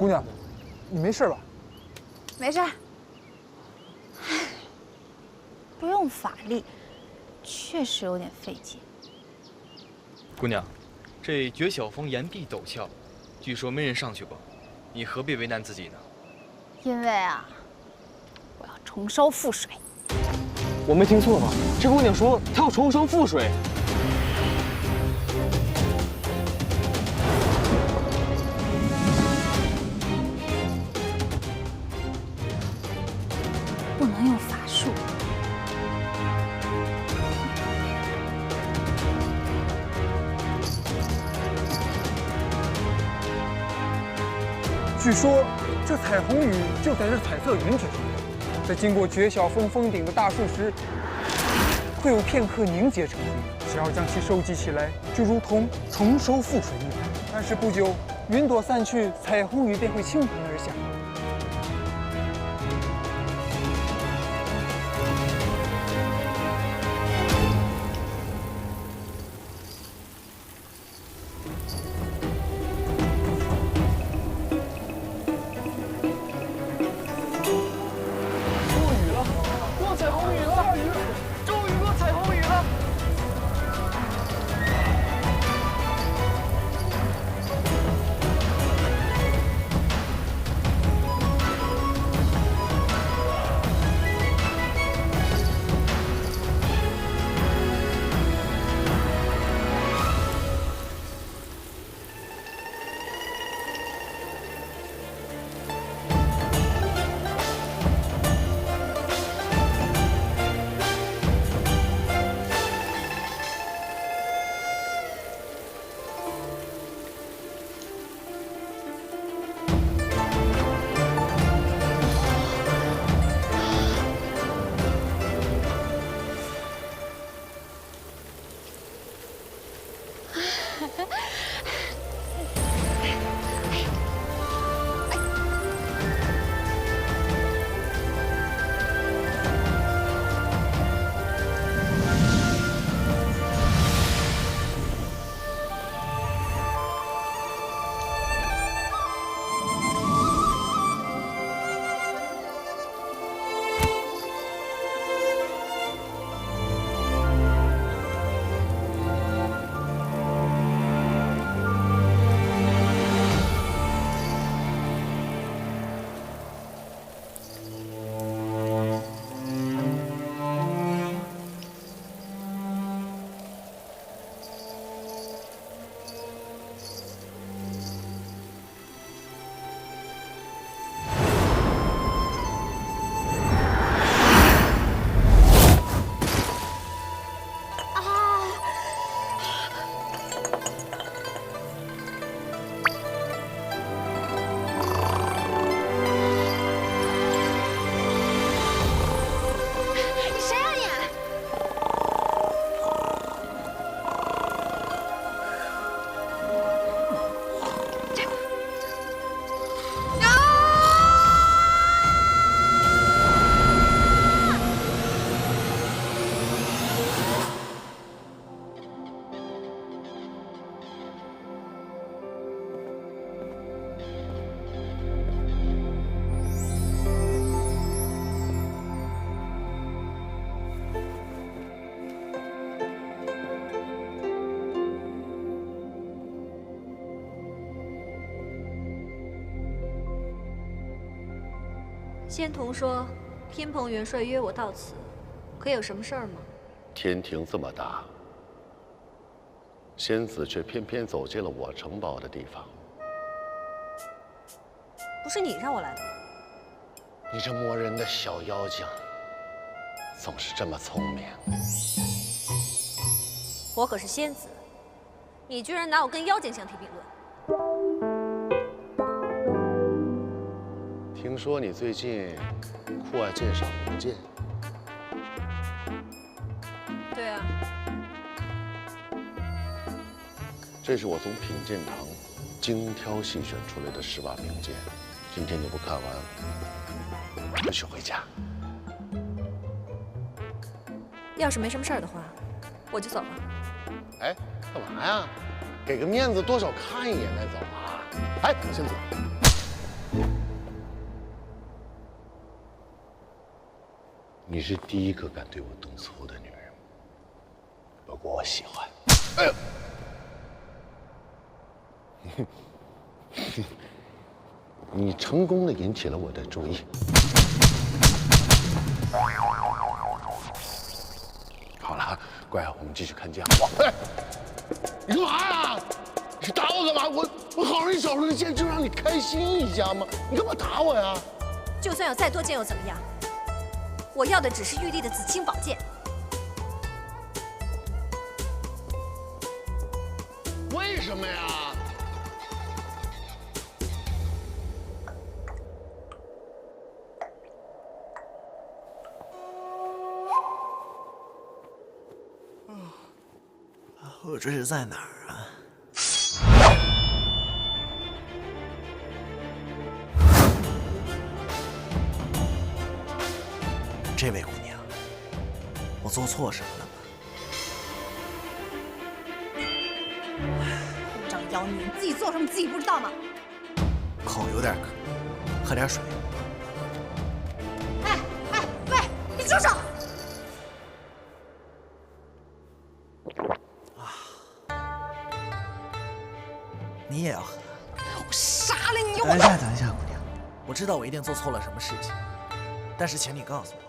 姑娘，你没事吧？没事。唉，不用法力，确实有点费劲。姑娘，这绝晓峰岩壁陡峭，据说没人上去过，你何必为难自己呢？因为啊，我要重烧覆水。我没听错吧？这姑娘说她要重生覆水。 不能用法术。据说这彩虹雨就在这彩色云之中，在经过绝晓峰峰顶的大树时，会有片刻凝结成云。只要将其收集起来，就如同重收覆水一般。但是不久，云朵散去，彩虹雨便会倾盆而下。 仙童说，天蓬元帅约我到此，可有什么事儿吗？天庭这么大，仙子却偏偏走进了我城堡的地方。不是你让我来的吗？你这磨人的小妖精，总是这么聪明。我可是仙子，你居然拿我跟妖精相提并论。 听说你最近酷爱鉴赏名剑，对啊，这是我从品鉴堂精挑细选出来的10把名剑。今天你不看完，不许回家。要是没什么事儿的话，我就走了。哎，干嘛呀？给个面子，多少看一眼再走啊！哎，仙子。你是第一个敢对我动粗的女人，不过我喜欢。哎呦！你成功的引起了我的注意。好了，乖，我们继续看家。哎，你干嘛呀？你打我干嘛？我好容易找出个剑，就让你开心一下嘛。你干嘛打我呀？就算有再多剑又怎么样？我要的只是玉帝的紫青宝剑。为什么呀？我这是在哪儿啊？这位姑娘，我做错什么了吗？故障妖女，你自己做什么自己不知道吗？口有点渴，喝点水。哎，喂，你住手！你也要喝？我杀了你！等一下，等一下，姑娘，我知道我一定做错了什么事情，但是请你告诉我，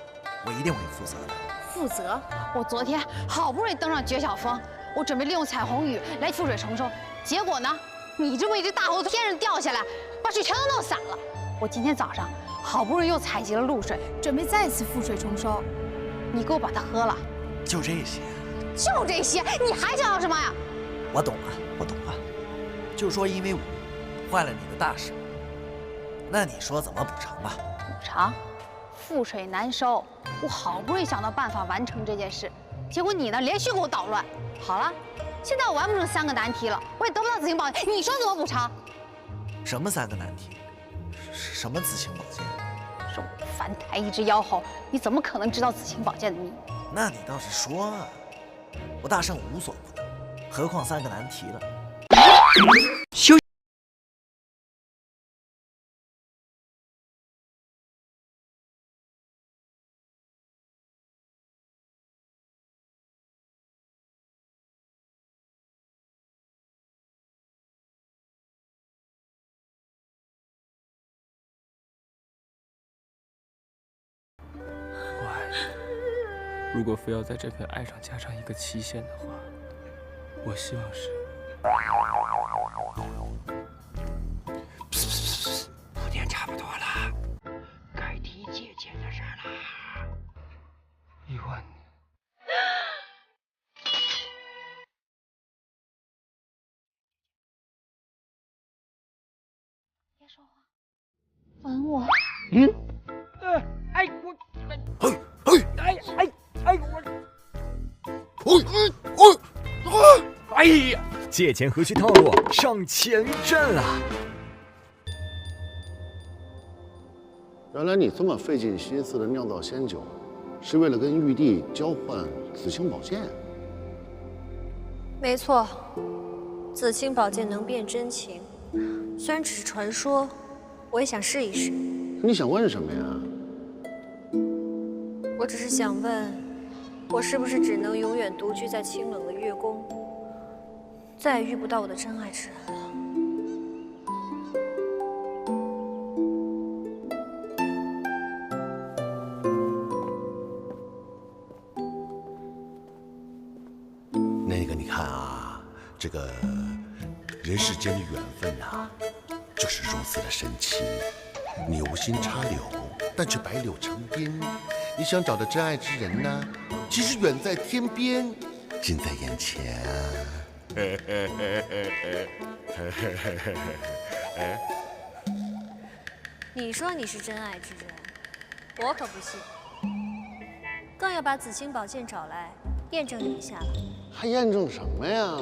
我一定会负责的。负责？我昨天好不容易登上绝晓峰，我准备利用彩虹雨来覆水重收，结果呢，你这么一只大猴子天上掉下来，把水全都弄洒了。我今天早上好不容易又采集了露水，准备再次覆水重收，你给我把它喝了。就这些？就这些？你还想要什么呀？我懂了，我懂了。就说因为我坏了你的大事，那你说怎么补偿吧？补偿？覆水难收，我好不容易想到办法完成这件事，结果你呢连续给我捣乱。好了，现在我完不成3个难题了，我也得不到紫青宝剑，你说怎么补偿？什么3个难题？什么紫青宝剑？是我樊台一只妖猴，你怎么可能知道紫青宝剑的秘密？那你倒是说啊！我大圣无所不能，何况3个难题了。休。如果非要在这份爱上加上一个期限的话，我希望是铺垫差不多了，该提借钱的事了。1万年。别说话，吻我。哎呀，借钱何须套路，上前阵啊！原来你这么费尽心思的酿造仙酒，是为了跟玉帝交换紫青宝剑？没错，紫青宝剑能辨真情，虽然只是传说，我也想试一试。你想问什么呀？我只是想问，我是不是只能永远独居在清冷的月宫，再也遇不到我的真爱之人了？那个，你看啊，这个人世间的缘分呐，就是如此的神奇，牛心插柳，但却百柳成荫。你想找的真爱之人呢，其实远在天边，近在眼前。你说你是真爱之人，我可不信。更要把紫青宝剑找来验证你一下了。还验证什么呀？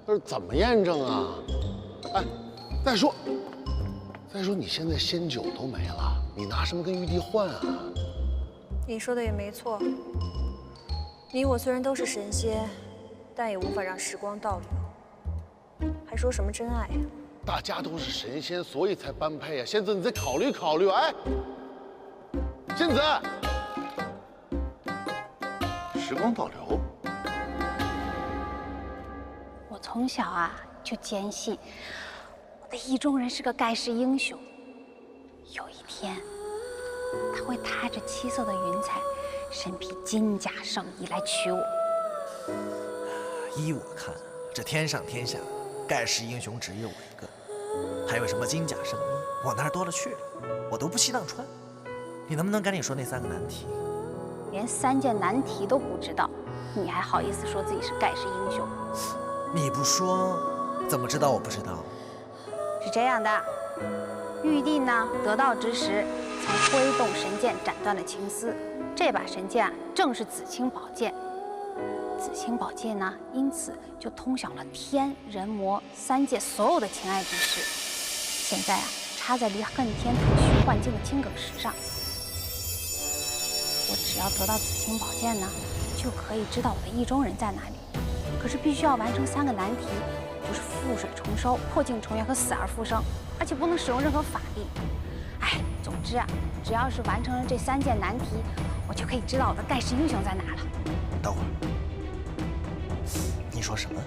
这是怎么验证啊？哎，再说，你现在仙酒都没了，你拿什么跟玉帝换啊？你说的也没错，你我虽然都是神仙，但也无法让时光倒流，还说什么真爱呀？大家都是神仙，所以才般配啊！仙子，你再考虑考虑。哎，仙子，时光倒流。我从小啊就坚信我的意中人是个盖世英雄，有一天他会踏着七色的云彩，身披金甲圣衣来娶我。依我看，这天上天下盖世英雄只有我一个，还有什么金甲圣衣，我那儿多了去了，我都不稀当穿。你能不能赶紧说那3个难题？连3件难题都不知道，你还好意思说自己是盖世英雄？你不说，怎么知道我不知道？是这样的，玉帝呢得道之时，曾挥动神剑斩断了青丝，这把神剑啊正是紫青宝剑。紫青宝剑呢，因此就通晓了天人魔3界所有的情爱之事。现在啊，插在离恨天吐虚幻境的青梗石上。我只要得到紫青宝剑呢，就可以知道我的意中人在哪里。可是必须要完成3个难题，就是覆水重收、破镜重圆和死而复生，而且不能使用任何法力。哎，总之啊，只要是完成了这3件难题，我就可以知道我的盖世英雄在哪了。等会儿，你说什么？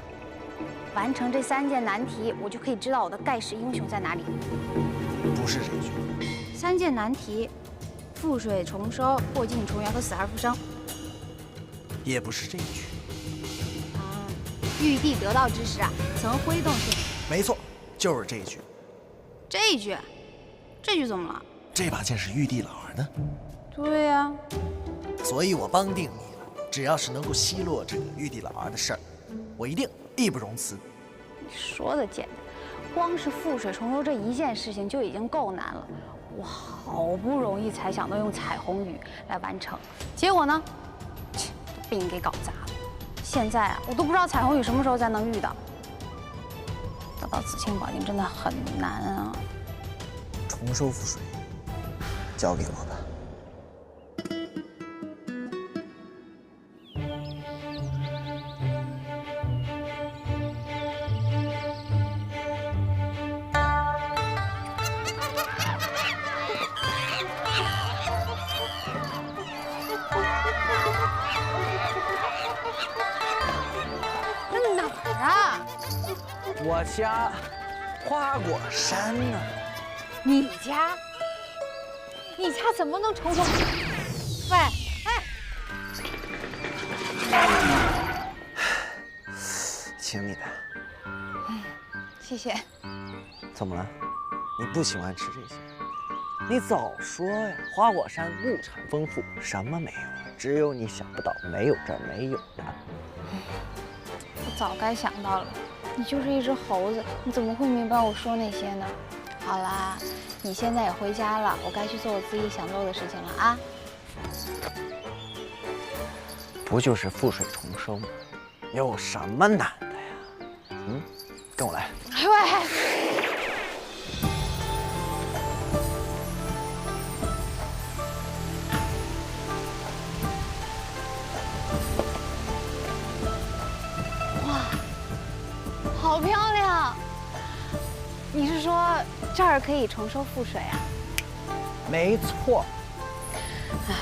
完成这3件难题，我就可以知道我的盖世英雄在哪里。不是这句。3件难题：覆水重收、破镜重圆和死而复生。也不是这句。玉帝得道之时啊，曾挥动神。没错，就是这句。这一句，这句怎么了？这把剑是玉帝老儿的。对呀。所以我帮定你了，只要是能够奚落这个玉帝老儿的事儿，我一定义不容辞。你说的简单，光是覆水重收这一件事情就已经够难了。我好不容易才想到用彩虹雨来完成，结果呢，被你给搞砸了。现在啊，我都不知道彩虹雨什么时候才能遇到。得到紫青宝剑真的很难啊！重收覆水，交给我吧。我家花果山呢？你家？你家怎么能重收？喂，哎，请你的。谢谢。怎么了？你不喜欢吃这些？你早说呀！花果山物产丰富，什么没有？只有你想不到，没有这儿没有的。我早该想到了。你就是一只猴子，你怎么会明白我说那些呢？好啦，你现在也回家了，我该去做我自己想做的事情了啊。不就是覆水重收吗？有什么难的呀？跟我来。喂。好漂亮！你是说这儿可以重收覆水啊？没错。唉，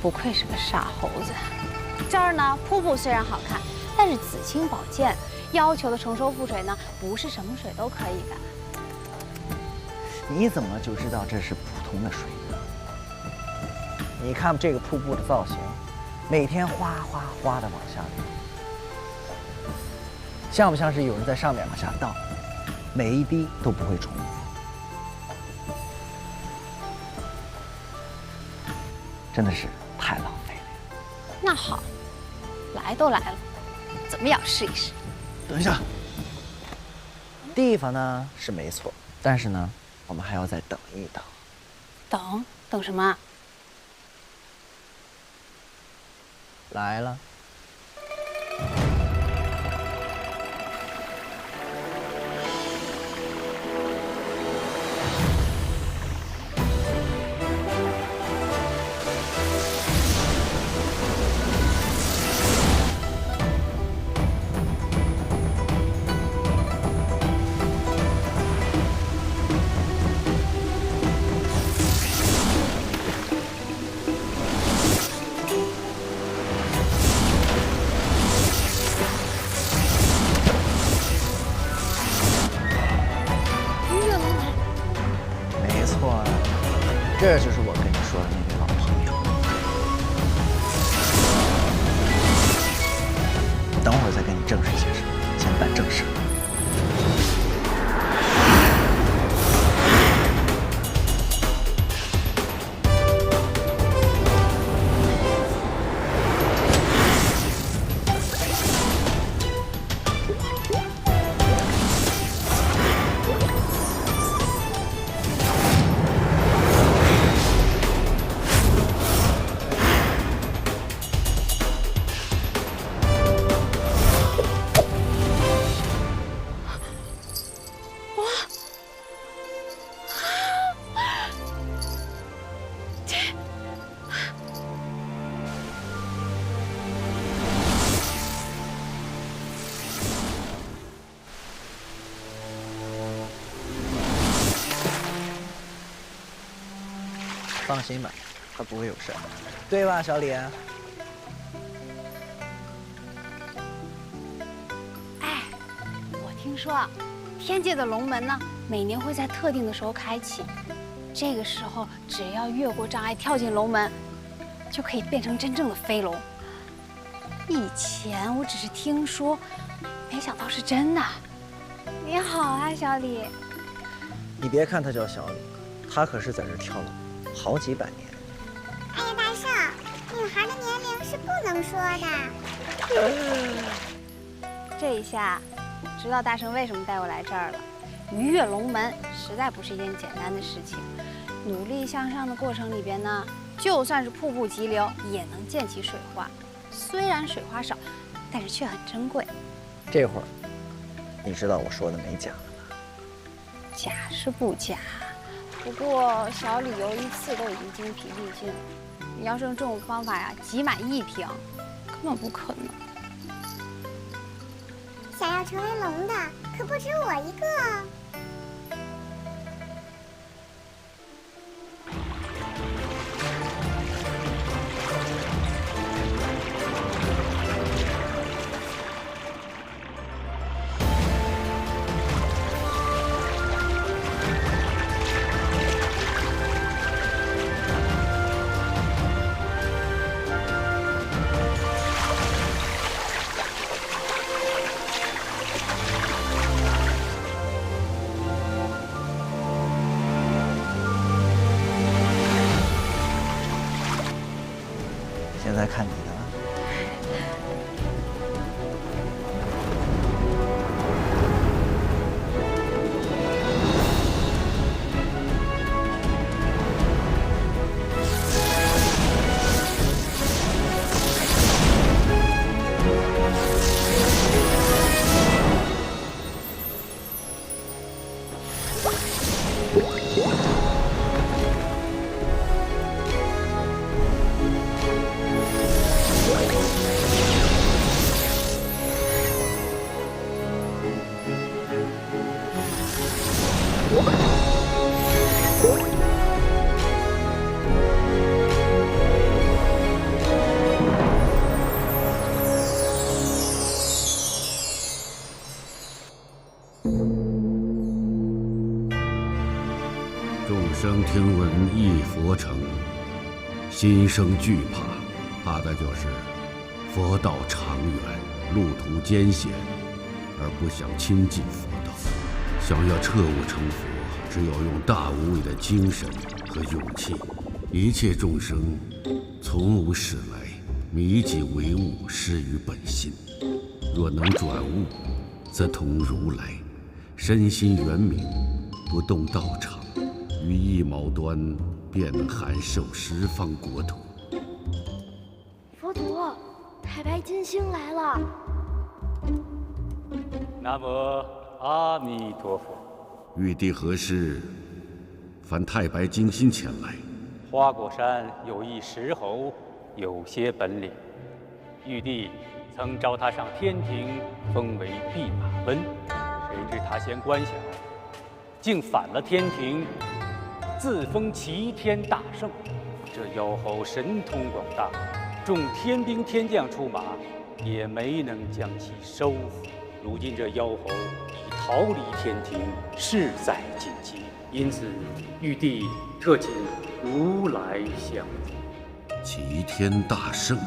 不愧是个傻猴子。这儿呢，瀑布虽然好看，但是紫青宝剑要求的重收覆水呢，不是什么水都可以的。你怎么就知道这是普通的水呢？你看这个瀑布的造型，每天哗哗哗的往下流。像不像是有人在上面往下倒，每一滴都不会重复？真的是太浪费了。那好，来都来了，怎么也要试一试。等一下，地方呢是没错，但是呢，我们还要再等一等。等什么？来了。放心吧，他不会有事儿，对吧，小李？哎，我听说啊，天界的龙门呢，每年会在特定的时候开启。这个时候，只要越过障碍跳进龙门，就可以变成真正的飞龙。以前我只是听说，没想到是真的。你好啊，小李。你别看他叫小李，他可是在这跳了好几百年。哎呀，大圣，女孩的年龄是不能说的。这一下，知道大圣为什么带我来这儿了。逾越龙门实在不是一件简单的事情，努力向上的过程里边呢，就算是瀑布急流，也能溅起水花。虽然水花少，但是却很珍贵。这会儿，你知道我说的没假了吧？假是不假，不过小李游一次都已经精疲力尽了。你要是用这种方法呀，挤满1瓶，根本不可能。想要成为龙的，可不止我一个哦。现在看你的了。众生听闻一佛成，心生惧怕，怕的就是佛道长远，路途艰险，而不想亲近佛道。想要彻悟成佛，只有用大无畏的精神和勇气。一切众生从无始来，迷己为悟，失于本心。若能转悟，则同如来，身心圆明，不动道场，于一毛端，便能含受十方国土。佛陀，太白金星来了。南无阿弥陀佛。玉帝何事？凡太白金星前来。花果山有一石猴，有些本领。玉帝曾召他上天庭，封为弼马温。谁知他嫌官小，竟反了天庭，自封齐天大圣。这妖猴神通广大，众天兵天将出马，也没能将其收服。如今这妖猴已逃离天庭，势在晋级，因此玉帝特请如来相助。齐天大圣，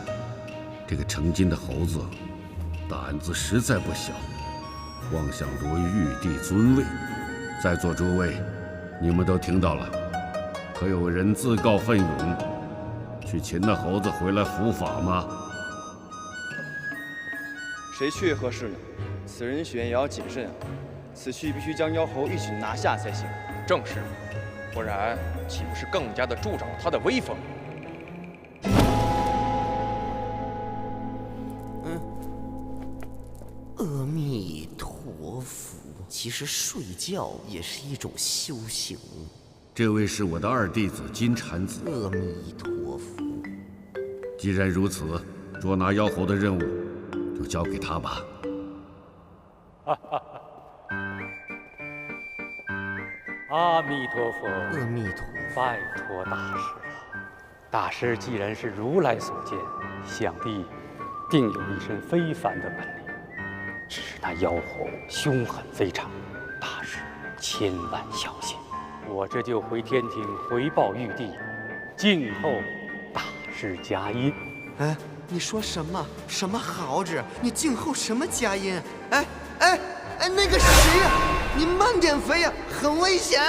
这个成精的猴子，胆子实在不小，妄想夺玉帝尊位。在座诸位，你们都听到了，可有人自告奋勇去擒那猴子回来伏法吗？谁去也合适呢？此人选也要谨慎啊！此去必须将妖猴一举拿下才行。正是，不然岂不是更加的助长了他的威风？阿弥陀佛，其实睡觉也是一种修行。这位是我的二弟子金蝉子。阿弥陀佛。既然如此，捉拿妖猴的任务就交给他吧。阿弥陀佛，阿弥陀佛，拜托大师了。大师既然是如来所见，想必定有一身非凡的本领。只是那妖猴凶狠非常，大师千万小心。我这就回天庭回报玉帝，静候大师佳音。哎，你说什么？什么豪子？你静候什么佳音？哎，那个谁呀？你慢点飞呀，很危险。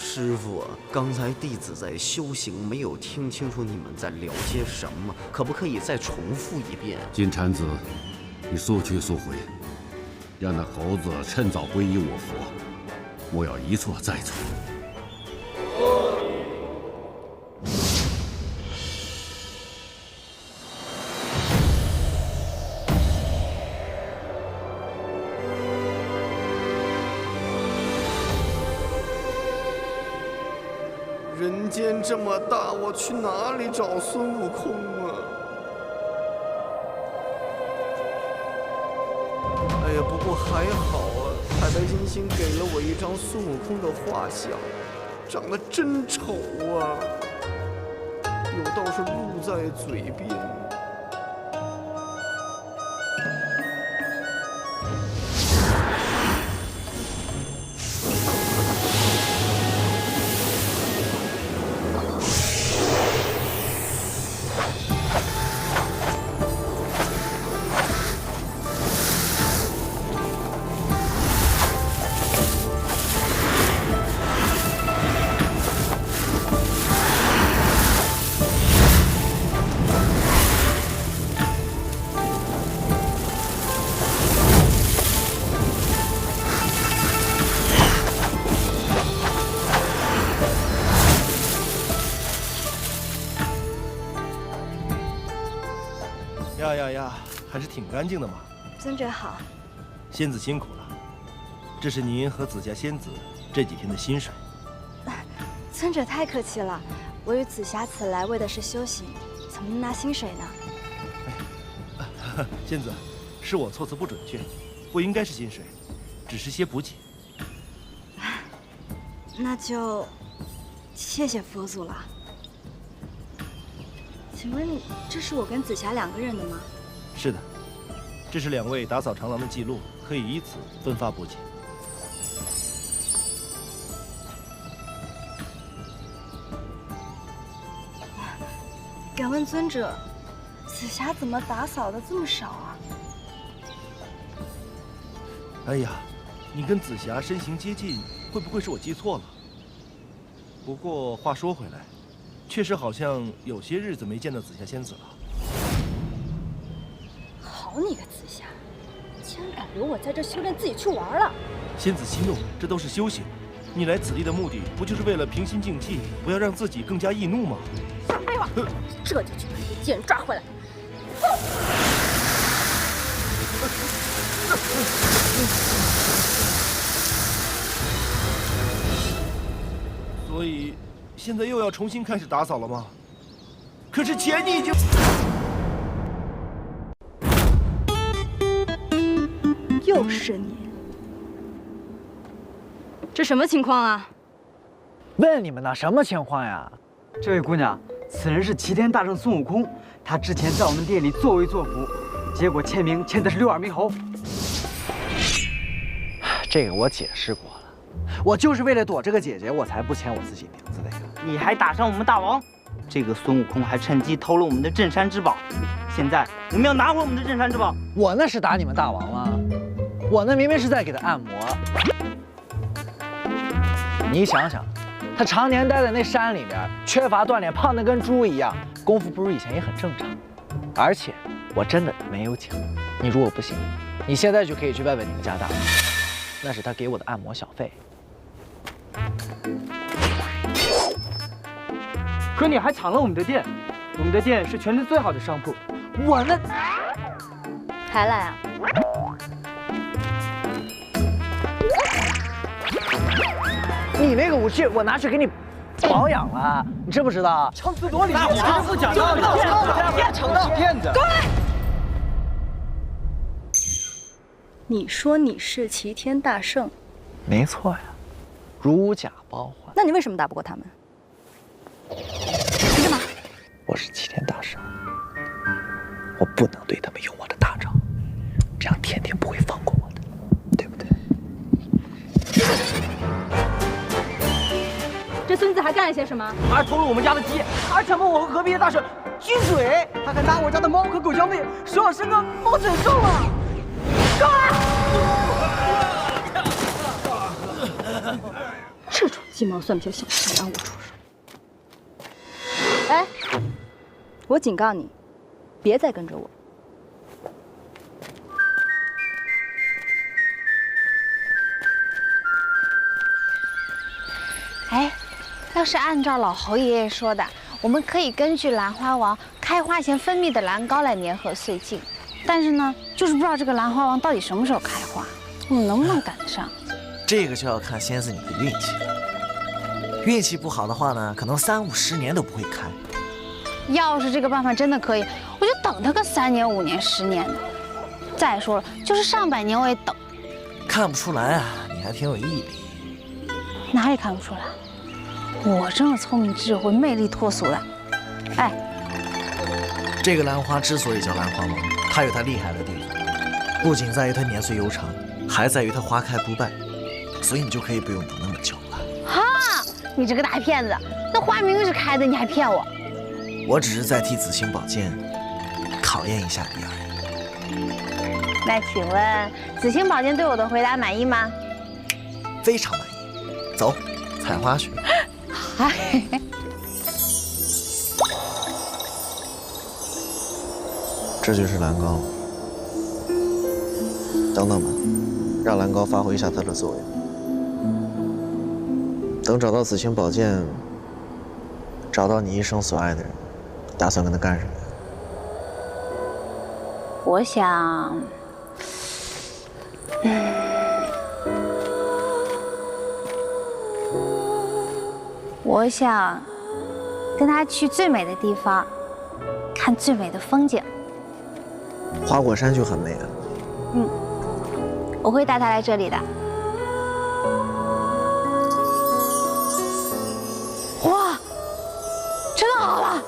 师傅，刚才弟子在修行，没有听清楚你们在聊些什么，可不可以再重复一遍？金蝉子，你速去速回，让那猴子趁早皈依我佛，莫要一错再错。人间这么大，我去哪里找孙悟空啊？哎呀，不过还好啊，太白金星给了我一张孙悟空的画像，长得真丑啊，有道是路在嘴边。呀，还是挺干净的嘛。尊者好。仙子辛苦了，这是您和紫霞仙子这几天的薪水。尊者太客气了，我与紫霞此来为的是修行，怎么能拿薪水呢？仙子，是我措辞不准确，不应该是薪水，只是些补给。那就谢谢佛祖了。请问这是我跟紫霞2个人的吗？是的，这是2位打扫长廊的记录，可以依此分发补给。敢问尊者，紫霞怎么打扫的这么少啊？哎呀，你跟紫霞身形接近，会不会是我记错了？不过话说回来，确实好像有些日子没见到紫霞仙子了。好你个紫霞，竟然敢留我在这修炼，自己去玩了！仙子息怒，这都是修行。你来此地的目的，不就是为了平心静气，不要让自己更加易怒吗？少废话！这就去把这个贱人抓回来！所以，现在又要重新开始打扫了吗？可是钱你已经……又是你！这什么情况啊？问你们呢，什么情况呀？这位姑娘，此人是齐天大圣孙悟空，他之前在我们店里作威作福，结果签名签的是6耳猕猴。这个我解释过了，我就是为了躲这个姐姐，我才不签我自己名字的呀。你还打伤我们大王，这个孙悟空还趁机偷了我们的镇山之宝，现在我们要拿回我们的镇山之宝。我那是打你们大王吗？我那明明是在给他按摩。你想想，他常年待在那山里面，缺乏锻炼，胖得跟猪一样，功夫不如以前也很正常。而且我真的没有抢，你如果不信，你现在就可以去问问你们家大王，那是他给我的按摩小费。可你还抢了我们的店，我们的店是全镇最好的商铺。我那还来啊？你那个武器我拿去给你保养了，你知不知道？强词夺理，那我不讲道理，别逞能，骗子！滚！你说你是齐天大圣？没错呀，如假包换。那你为什么打不过他们？你干嘛？我是齐天大圣，我不能对他们用我的大招，这样天天不会放过我的，对不对？这孙子还干了些什么？他还偷了我们家的鸡，他还强迫我和隔壁的大婶亲嘴，他还拿我家的猫和狗交配，说我生个猫整兽了。够了！这种鸡毛蒜皮的小事让我出手。哎，我警告你，别再跟着我。哎，要是按照老侯爷爷说的，我们可以根据兰花王开花前分泌的兰膏来粘合岁镜，但是呢，就是不知道这个兰花王到底什么时候开花，我们能不能赶得上？这个就要看仙子你的运气了。运气不好的话呢，可能30、50年都不会开。要是这个办法真的可以，我就等他个3年、5年、10年的。再说了，就是上百年我也等。看不出来啊，你还挺有毅力。哪里看不出来？我这么聪明、智慧、魅力脱俗的。哎，这个兰花之所以叫兰花王，它有它厉害的地方，不仅在于它年岁悠长，还在于它花开不败，所以你就可以不用等那么久了。哈，你这个大骗子！那花明明是开的，你还骗我？我只是在替紫青宝剑考验一下你而已。那请问紫青宝剑对我的回答满意吗？非常满意。走，采花去。这就是兰膏。等等吧，让兰膏发挥一下它的作用。等找到紫青宝剑，找到你一生所爱的人，打算跟他干什么？我想，我想跟他去最美的地方，看最美的风景。花果山就很美啊。我会带他来这里的。哇，真的好了！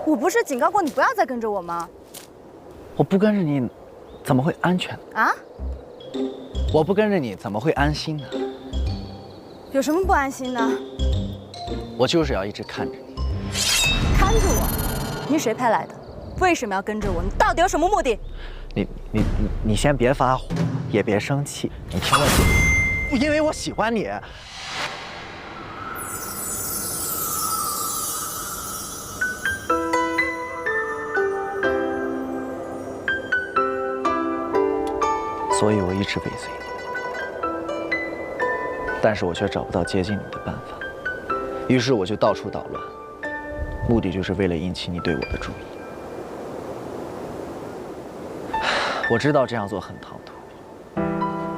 我不是警告过你不要再跟着我吗？我不跟着你，怎么会安全呢？啊？我不跟着你，怎么会安心呢？有什么不安心的？我就是要一直看着你。看着我？你谁派来的？为什么要跟着我？你到底有什么目的？你先别发火，也别生气，你听我说，因为我喜欢你。所以我一直尾随你，但是我却找不到接近你的办法，于是我就到处捣乱，目的就是为了引起你对我的注意。我知道这样做很唐突，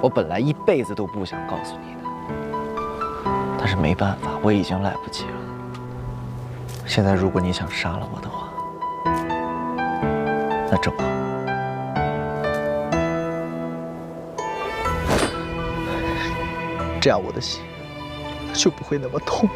我本来一辈子都不想告诉你的，但是没办法，我已经来不及了。现在如果你想杀了我的话，那正好。这样我的心就不会那么痛。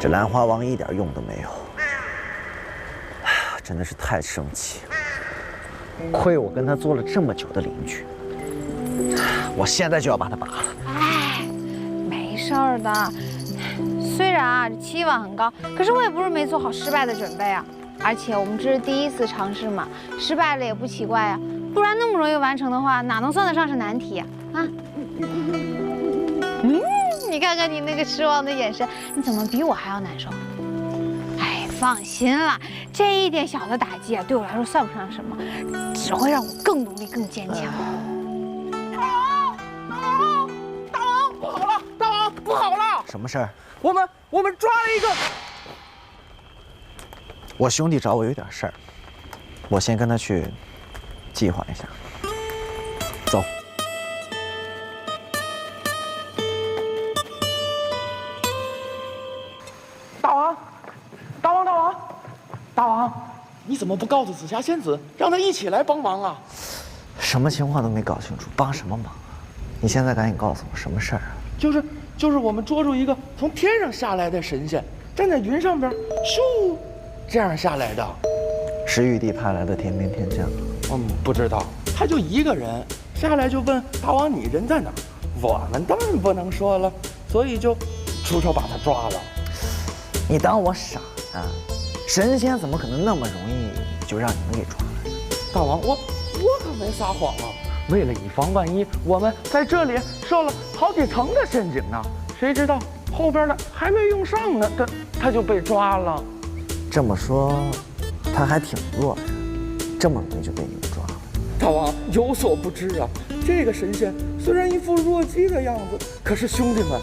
这兰花王一点用都没有，真的是太生气了！亏我跟他做了这么久的邻居，我现在就要把他拔了。哎，没事儿的。虽然啊，这期望很高，可是我也不是没做好失败的准备啊。而且我们这是第一次尝试嘛，失败了也不奇怪啊。不然那么容易完成的话，哪能算得上是难题啊？啊？你你看看你那个失望的眼神，你怎么比我还要难受？哎，放心啦，这一点小的打击啊，对我来说算不上什么，只会让我更努力、更坚强。大王，不好了！大王，不好了！什么事儿？我们抓了一个。我兄弟找我有点事儿，我先跟他去计划一下。走。大王，你怎么不告诉紫霞仙子，让她一起来帮忙啊？什么情况都没搞清楚，帮什么忙？你现在赶紧告诉我什么事儿啊？就是我们捉住一个从天上下来的神仙，站在云上边，咻，这样下来的。是玉帝派来的天兵天将？不知道，他就一个人下来就问大王你人在哪儿？我们当然不能说了，所以就出手把他抓了。你当我傻啊？神仙怎么可能那么容易就让你们给抓了？大王，我可没撒谎啊！为了以防万一，我们在这里设了好几层的陷阱呢。谁知道后边的还没用上呢，他就被抓了。这么说，他还挺弱的，这么容易就被你们抓了。大王有所不知啊，这个神仙虽然一副弱鸡的样子，可是兄弟们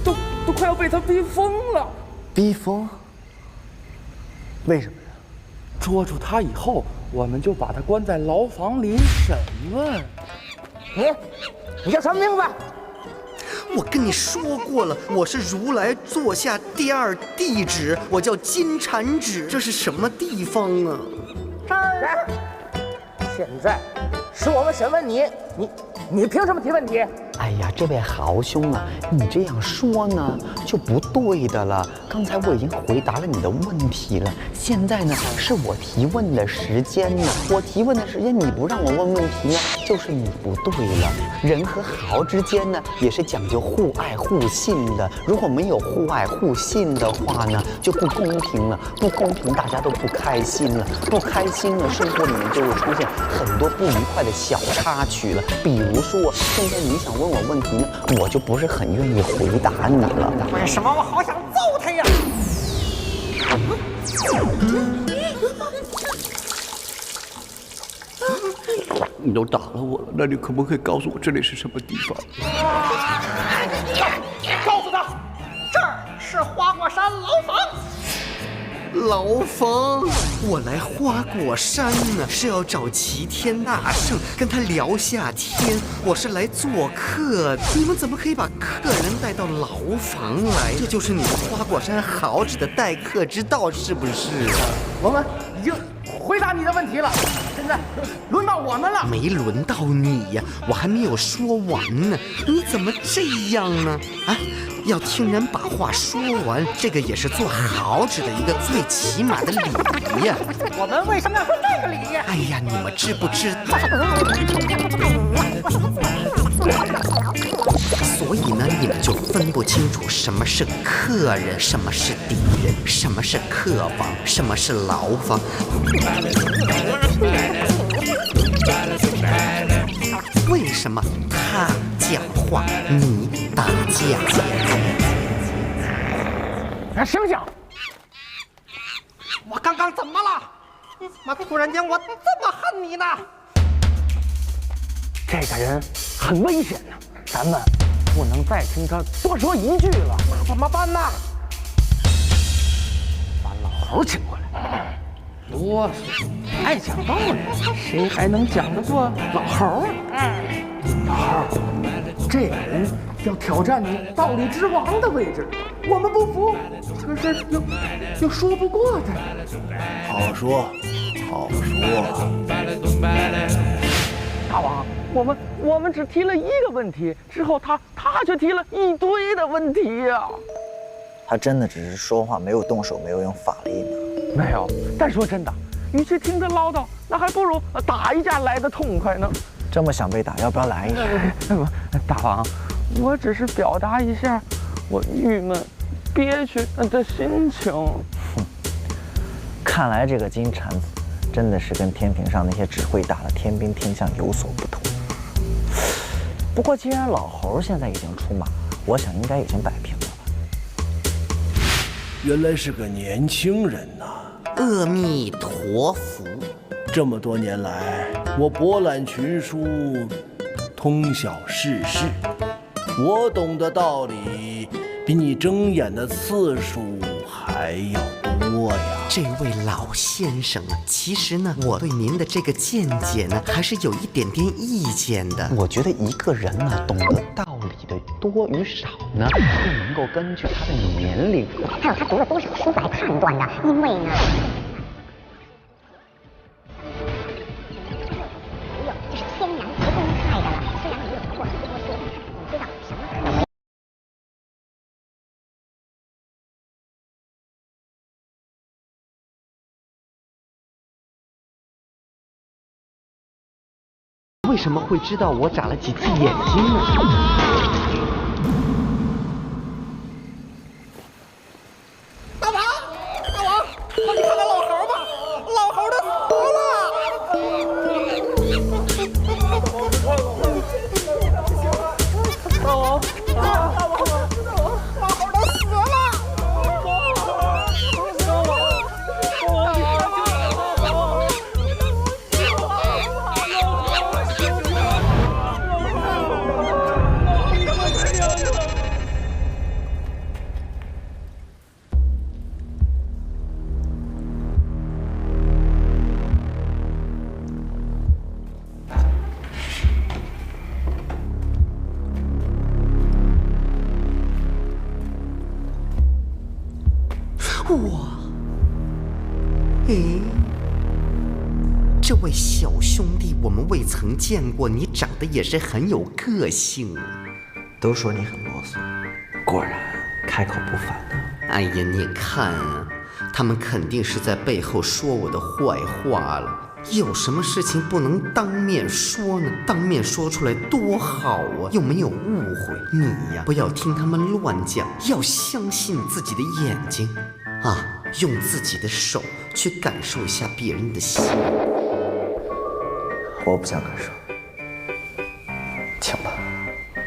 都快要被他逼疯了。逼疯？为什么呀？捉住他以后，我们就把他关在牢房里审问。你叫什么名字？我跟你说过了，我是如来座下第二弟子，我叫金蝉子。这是什么地方啊？来，现在是我们审问你，你凭什么提问题？哎呀，这位豪兄啊，你这样说呢就不对的了。刚才我已经回答了你的问题了，现在呢是我提问的时间呢。我提问的时间你不让我问问题呢，就是你不对了。人和豪之间呢也是讲究互爱互信的，如果没有互爱互信的话呢，就不公平了。不公平，大家都不开心了，不开心了，生活里面就会出现很多不愉快的小插曲了。比如说，现在你想问我问题呢，我就不是很愿意回答你了。为什么我好想揍他呀？你都打了我了，那你可不可以告诉我这里是什么地方？告诉他，这儿是花果山牢房。牢房，我来花果山呢，是要找齐天大圣，跟他聊下天。我是来做客的，你们怎么可以把客人带到牢房来？这就是你们花果山豪子的待客之道，是不是？我们已经回答你的问题了，现在轮到我们了。没轮到你呀，我还没有说完呢，你怎么这样呢？啊！要听人把话说完，这个也是做豪子的一个最起码的礼仪呀。我们为什么要说这个礼仪？哎呀，你们知不知道？所以呢，你们就分不清楚什么是客人，什么是敌人，什么是客房，什么是牢房。为什么他讲话，你打架？醒醒！我刚刚怎么了？你怎么突然间我这么恨你呢？这个人很危险呢，咱们不能再听他多说一句了。那怎么办呢？把老猴请过来。啰嗦，爱讲道理，谁还能讲得过老猴啊？老猴，这个人要挑战你道理之王的位置，我们不服，可是又说不过他。好说，好说。大王，我们只提了一个问题，之后他却提了一堆的问题呀。他真的只是说话，没有动手，没有用法力吗？没有。但说真的，与其听他唠叨，那还不如打一架来得痛快呢。这么想被打，要不要来一下？大王，我只是表达一下我郁闷、憋屈的心情。看来这个金蝉子真的是跟天平上那些只会打的天兵天将有所不同。不过既然老猴现在已经出马，我想应该已经摆平了吧。原来是个年轻人呐！阿弥陀佛。这么多年来，我博览群书，通晓世事，我懂的道理比你睁眼的次数还要多呀。这位老先生啊，其实呢，我对您的这个见解呢，还是有一点点意见的。我觉得一个人呢，懂得道理的多与少呢，不能够根据他的年龄，还有他读了多少书来判断的。因为呢，这是天然不公开的了。虽然没有过多说，你知道什么可为？为什么会知道我长了几次眼睛呢？大王，大王，快去看看老猴吧，老猴他死了。大王，大王，老猴他死了。哇，诶，这位小兄弟，我们未曾见过，你长得也是很有个性。都说你很啰嗦，果然开口不反呢。哎呀，你看啊，他们肯定是在背后说我的坏话了。有什么事情不能当面说呢？当面说出来多好啊，又没有误会。你呀，不要听他们乱讲，要相信自己的眼睛啊，用自己的手去感受一下别人的心。我不想感受，请吧。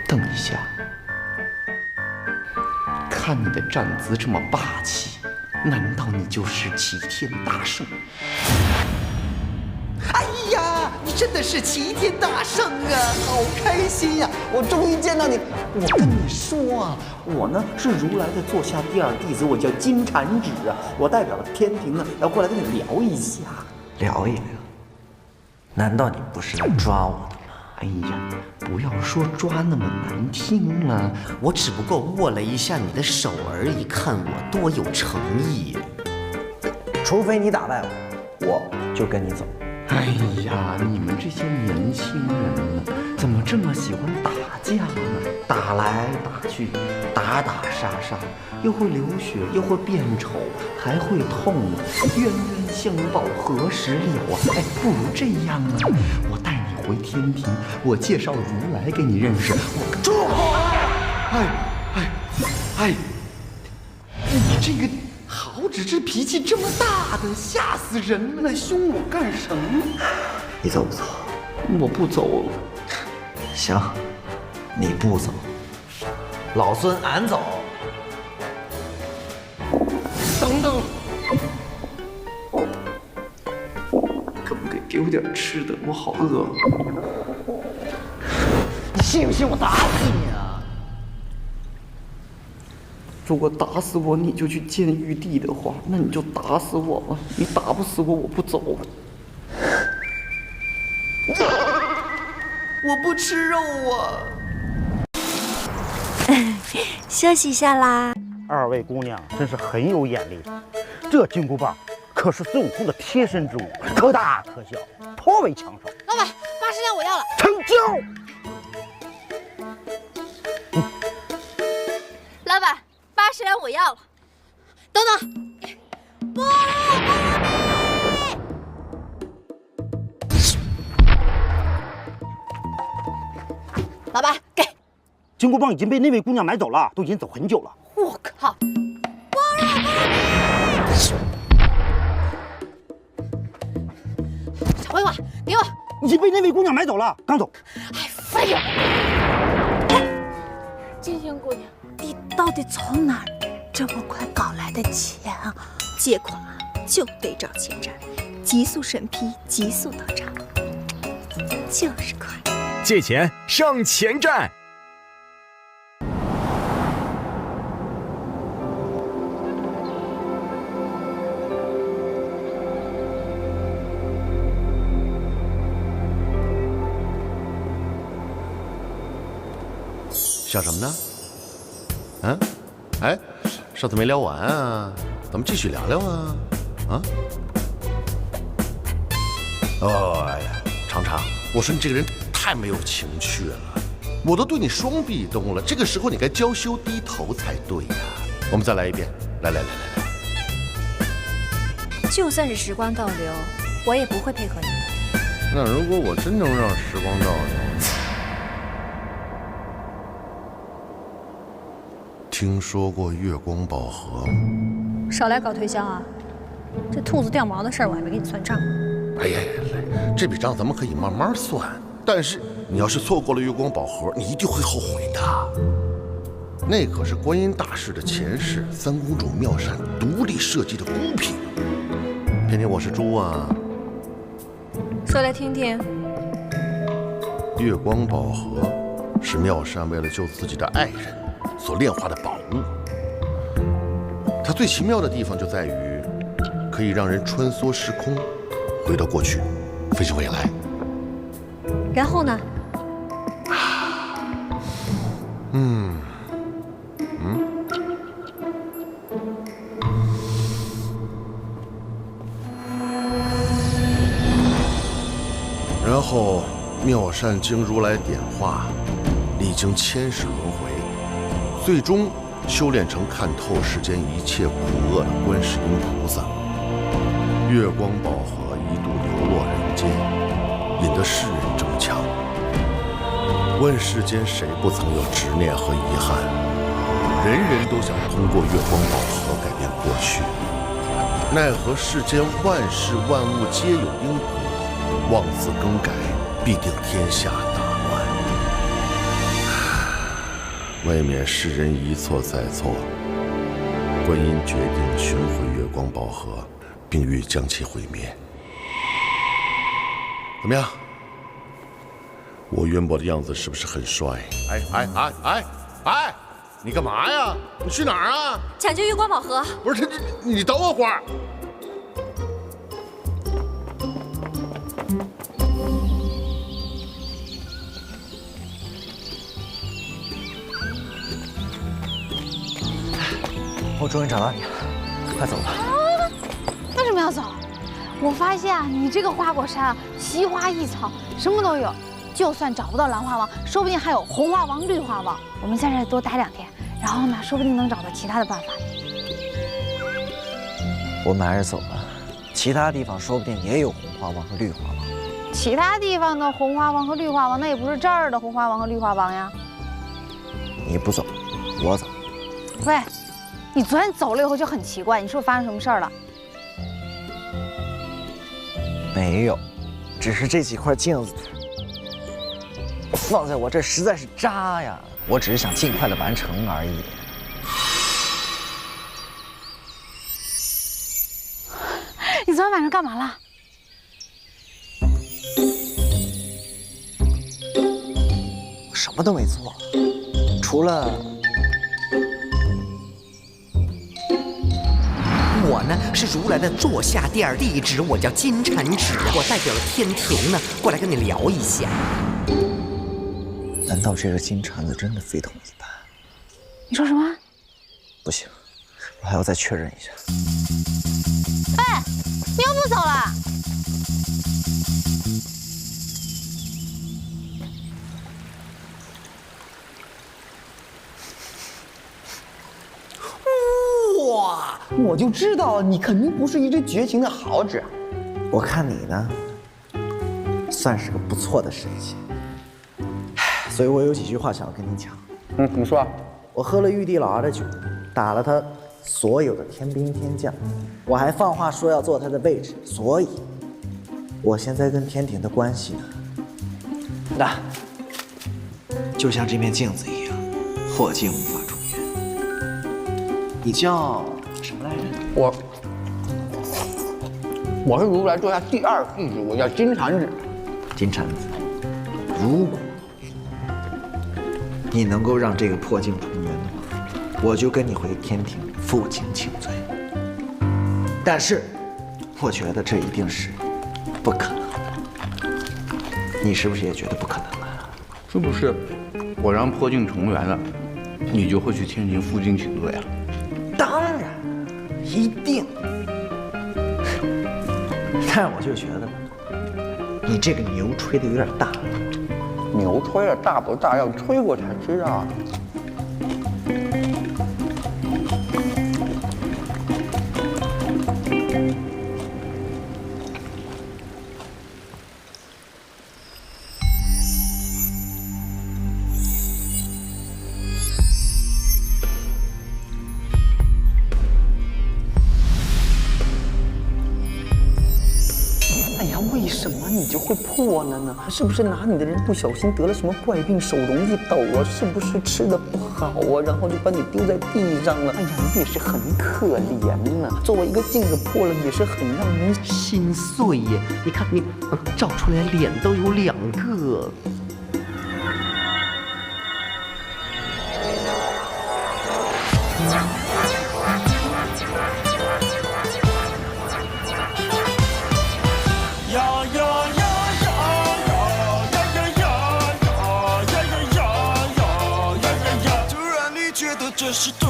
等一下，看你的站姿这么霸气，难道你就是齐天大圣？哎呀，你真的是齐天大圣啊！好开心呀，我终于见到你。我跟你说啊，我呢是如来的座下第二弟子，我叫金蝉指啊，我代表了天庭呢，要过来跟你聊一下。聊一聊？难道你不是来抓我的吗？哎呀，不要说抓那么难听了，我只不过握了一下你的手而已，看我多有诚意。除非你打败我，我就跟你走。哎呀，你们这些年轻人呢，怎么这么喜欢打架呢？打来打去，打打杀杀，又会流血，又会变丑，还会痛，冤冤相报何时了啊？哎，不如这样啊，我带你回天庭，我介绍如来给你认识。我住口！哎，你这个好只是脾气这么大的，吓死人了！凶我干什么？你走不走？我不走。行，你不走，老孙俺走。等等，可不可以给我点吃的？我好饿。你信不信我打死你啊？如果打死我你就去见玉帝的话，那你就打死我吧。你打不死我，我不走。我不吃肉啊！休息一下啦。二位姑娘真是很有眼力，这金箍棒可是孙悟空的贴身之物，可大可小，颇为抢手。老板，80两我要了。成交。老板，80两我要了。等等，菠萝老板，给。金箍棒已经被那位姑娘买走了，都已经走很久了。我靠！小灰瓜，给我！已经被那位姑娘买走了，刚走。哎，废话！金星姑娘，你到底从哪儿这么快搞来的钱啊？借款啊，就得找前站，急速审批，急速到账，就是快。借钱上前站。想什么呢？嗯，哎，上次没聊完啊，咱们继续聊聊啊！啊？哦，哎呀，常常，我说你这个人太没有情趣了，我都对你双臂动了，这个时候你该娇羞低头才对呀。我们再来一遍，来。就算是时光倒流，我也不会配合你的。那如果我真能让时光倒流？听说过月光宝盒？少来搞推销啊！这兔子掉毛的事儿我还没给你算账。哎呀，这笔账咱们可以慢慢算，但是你要是错过了月光宝盒，你一定会后悔的。那可是观音大士的前世三公主妙善独立设计的孤品。偏偏我是猪啊！说来听听。月光宝盒是妙善为了救自己的爱人所炼化的宝物。它最奇妙的地方就在于，可以让人穿梭时空，回到过去，飞向未来。然后呢？然后妙善经如来点化，历经千世轮回，最终修炼成看透世间一切苦恶的观世音菩萨。月光宝盒一度流落人间，引得世人争抢。问世间谁不曾有执念和遗憾？人人都想通过月光宝盒改变过去，奈何世间万事万物皆有因果，妄自更改，必定天下大乱。未免世人一错再错，观音决定寻回月光宝盒，并欲将其毁灭。怎么样？我渊博的样子是不是很帅？哎，你干嘛呀？你去哪儿啊？抢救月光宝盒。不是，你等我会儿。我终于找到你了，快走吧。为什么要走？我发现啊，你这个花果山啊，奇花异草，什么都有。就算找不到蓝花王，说不定还有红花王、绿花王。我们在这儿多待2天，然后呢，说不定能找到其他的办法。我们还是走吧，其他地方说不定也有红花王和绿花王。其他地方的红花王和绿花王，那也不是这儿的红花王和绿花王呀。你不走，我走。喂，你昨天走了以后就很奇怪，你是不是发生什么事儿了？没有，只是这几块镜子放在我这实在是渣呀，我只是想尽快的完成而已。你昨天晚上干嘛了？我什么都没做，除了我呢是如来的座下第二弟子，我叫金蝉子，我代表了天庭呢，过来跟你聊一下。难道这个金蝉子真的非同一般？你说什么？不行，我还要再确认一下。哎，你又不走了？哇！我就知道你肯定不是一只绝情的好纸。我看你呢，算是个不错的神仙。所以我有几句话想要跟你讲。你说。我喝了玉帝老儿的酒，打了他所有的天兵天将，我还放话说要坐他的位置，所以，我现在跟天庭的关系呢，那就像这面镜子一样，破镜无法重圆。你叫什么来着？我是如来座下第2弟子，我叫金蝉子。金蝉子，如果你能够让这个破镜重圆的话，我就跟你回天庭负荆请罪。但是，我觉得这一定是不可能的。你是不是也觉得不可能啊？是不是？我让破镜重圆了，你就会去天庭负荆请罪啊？当然，一定。但我就觉得，你这个牛吹的有点大了。牛吹的大不大，要吹过才知道。为什么你就会破了呢？是不是拿你的人不小心得了什么怪病，手容易抖啊？是不是吃的不好啊？然后就把你丢在地上了？哎呀，你也是很可怜呐。作为一个镜子破了，也是很让人心碎耶。你看你照出来脸都有2个。这是对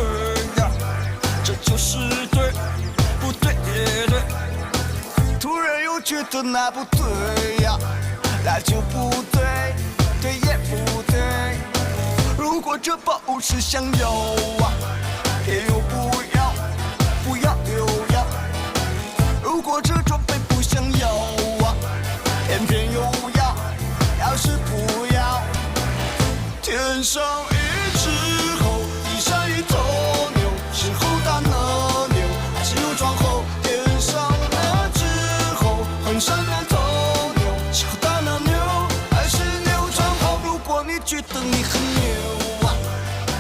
呀，这就是对，不对也对。突然又觉得那不对呀，那就不对，对也不对。如果这不是想要啊，偏又不要，不要又要。如果这准备不想要啊，偏偏又要，要是不要，天上一只猴。山一头牛，是猴大那牛，还是牛撞猴？天上那只猴，很善良头牛，是猴大那牛，还是牛撞猴？如果你觉得你很牛啊，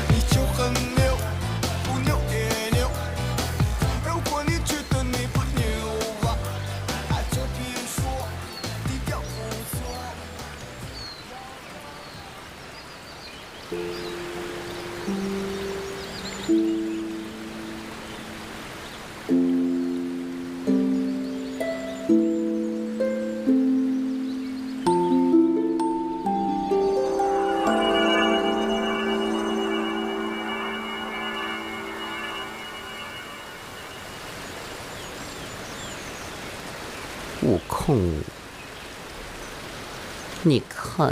你就很牛，不牛也牛。如果你觉得你不牛啊，那就别说，低调不错。悟空，你看，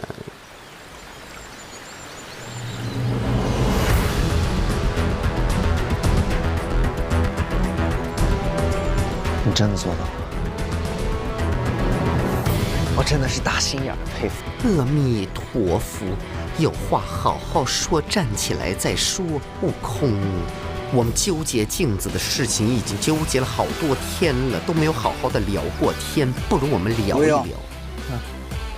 你真的做到了，我真的是大心眼儿佩服。阿弥陀佛，有话好好说，站起来再说。悟空，我们纠结镜子的事情已经纠结了好多天了，都没有好好的聊过天，不如我们聊一聊。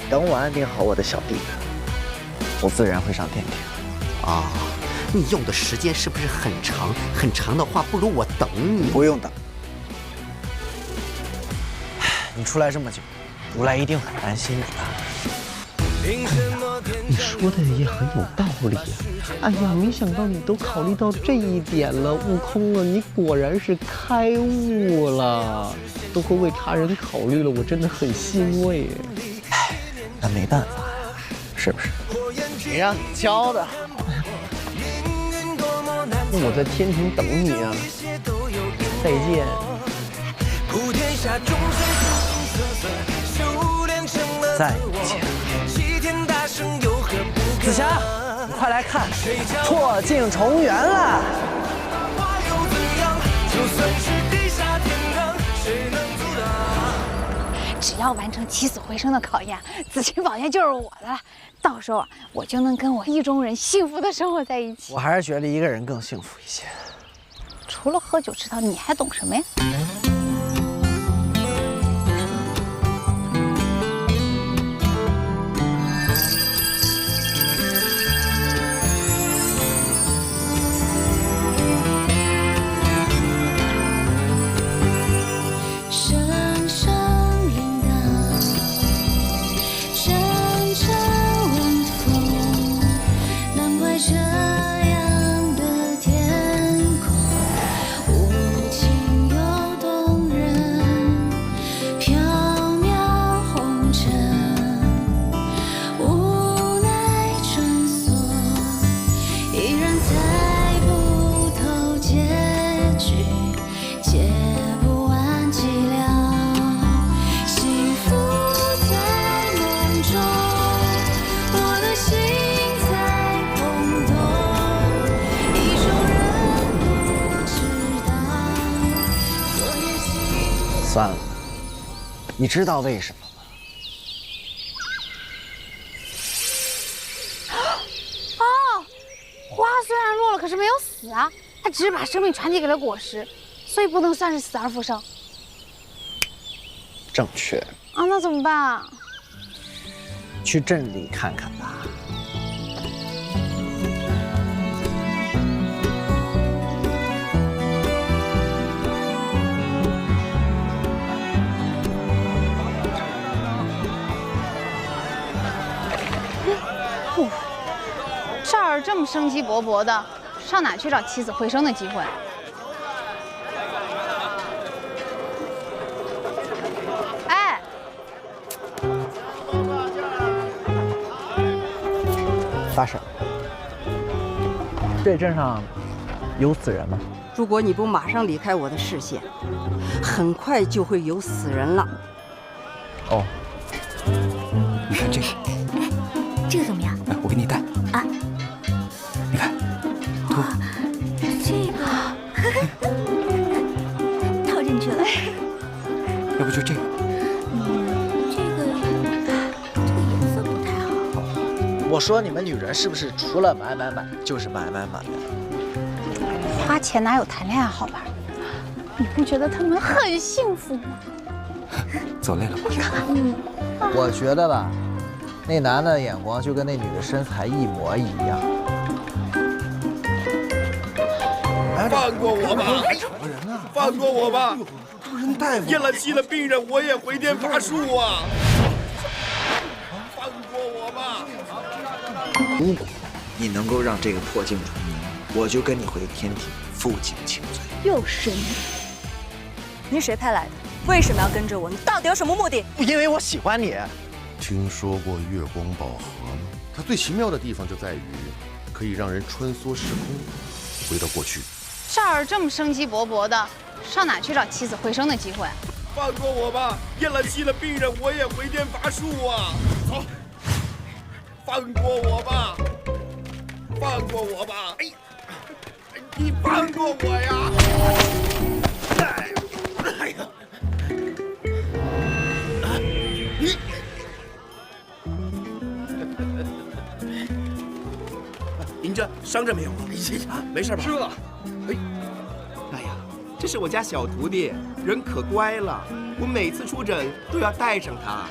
等我安定好我的小弟弟，我自然会上天庭。啊，你用的时间是不是很长？很长的话，不如我等你。不用等。你出来这么久，如来一定很担心你的。哎呀，你说的也很有道理呀。哎呀，没想到你都考虑到这一点了，悟空啊，你果然是开悟了，都会为他人考虑了，我真的很欣慰。哎，那没办法呀，是不是？谁让你教的？那我在天庭等你啊，再见。再见。紫霞，你快来看，破镜重圆了！只要完成起死回生的考验，紫金宝剑就是我的了。到时候我就能跟我意中人幸福的生活在一起。我还是觉得一个人更幸福一些。除了喝酒吃桃，你还懂什么呀？算了，你知道为什么吗？哦，花虽然落了，可是没有死啊，它只是把生命传递给了果实，所以不能算是死而复生。正确。啊，那怎么办啊？去镇里看看吧。少儿这么生机勃勃的，上哪去找起死回生的机会？哎，大婶，这镇上有死人吗？如果你不马上离开我的视线，很快就会有死人了。哦，你看这个，这个怎么样？来，我给你戴啊。你看，涂。这个套进去了。要不就这个。这个颜色不太好。我说你们女人是不是除了买就是买？花钱哪有谈恋爱好玩？你不觉得他们很幸福吗？走累了吧？我觉得吧，那男的眼光就跟那女的身材一模一样。放过我吧！放过我吧！主人大夫，验了气的病人，我也回天乏术啊！放过我吧！如果你能够让这个破镜重圆，我就跟你回天庭负荆请罪。又是你！你谁派来的？为什么要跟着我？你到底有什么目的？因为我喜欢你。听说过月光宝盒吗？它最奇妙的地方就在于可以让人穿梭时空，回到过去。少儿这么生机勃勃的，上哪去找起死回生的机会？放过我吧！验了气的病人，我也回天乏术啊！走，放过我吧！放过我吧！哎，你放过我呀！哎呀！你。您这伤着没有啊？没事吧？师傅，哎呀，这是我家小徒弟，人可乖了，我每次出诊都要带上他。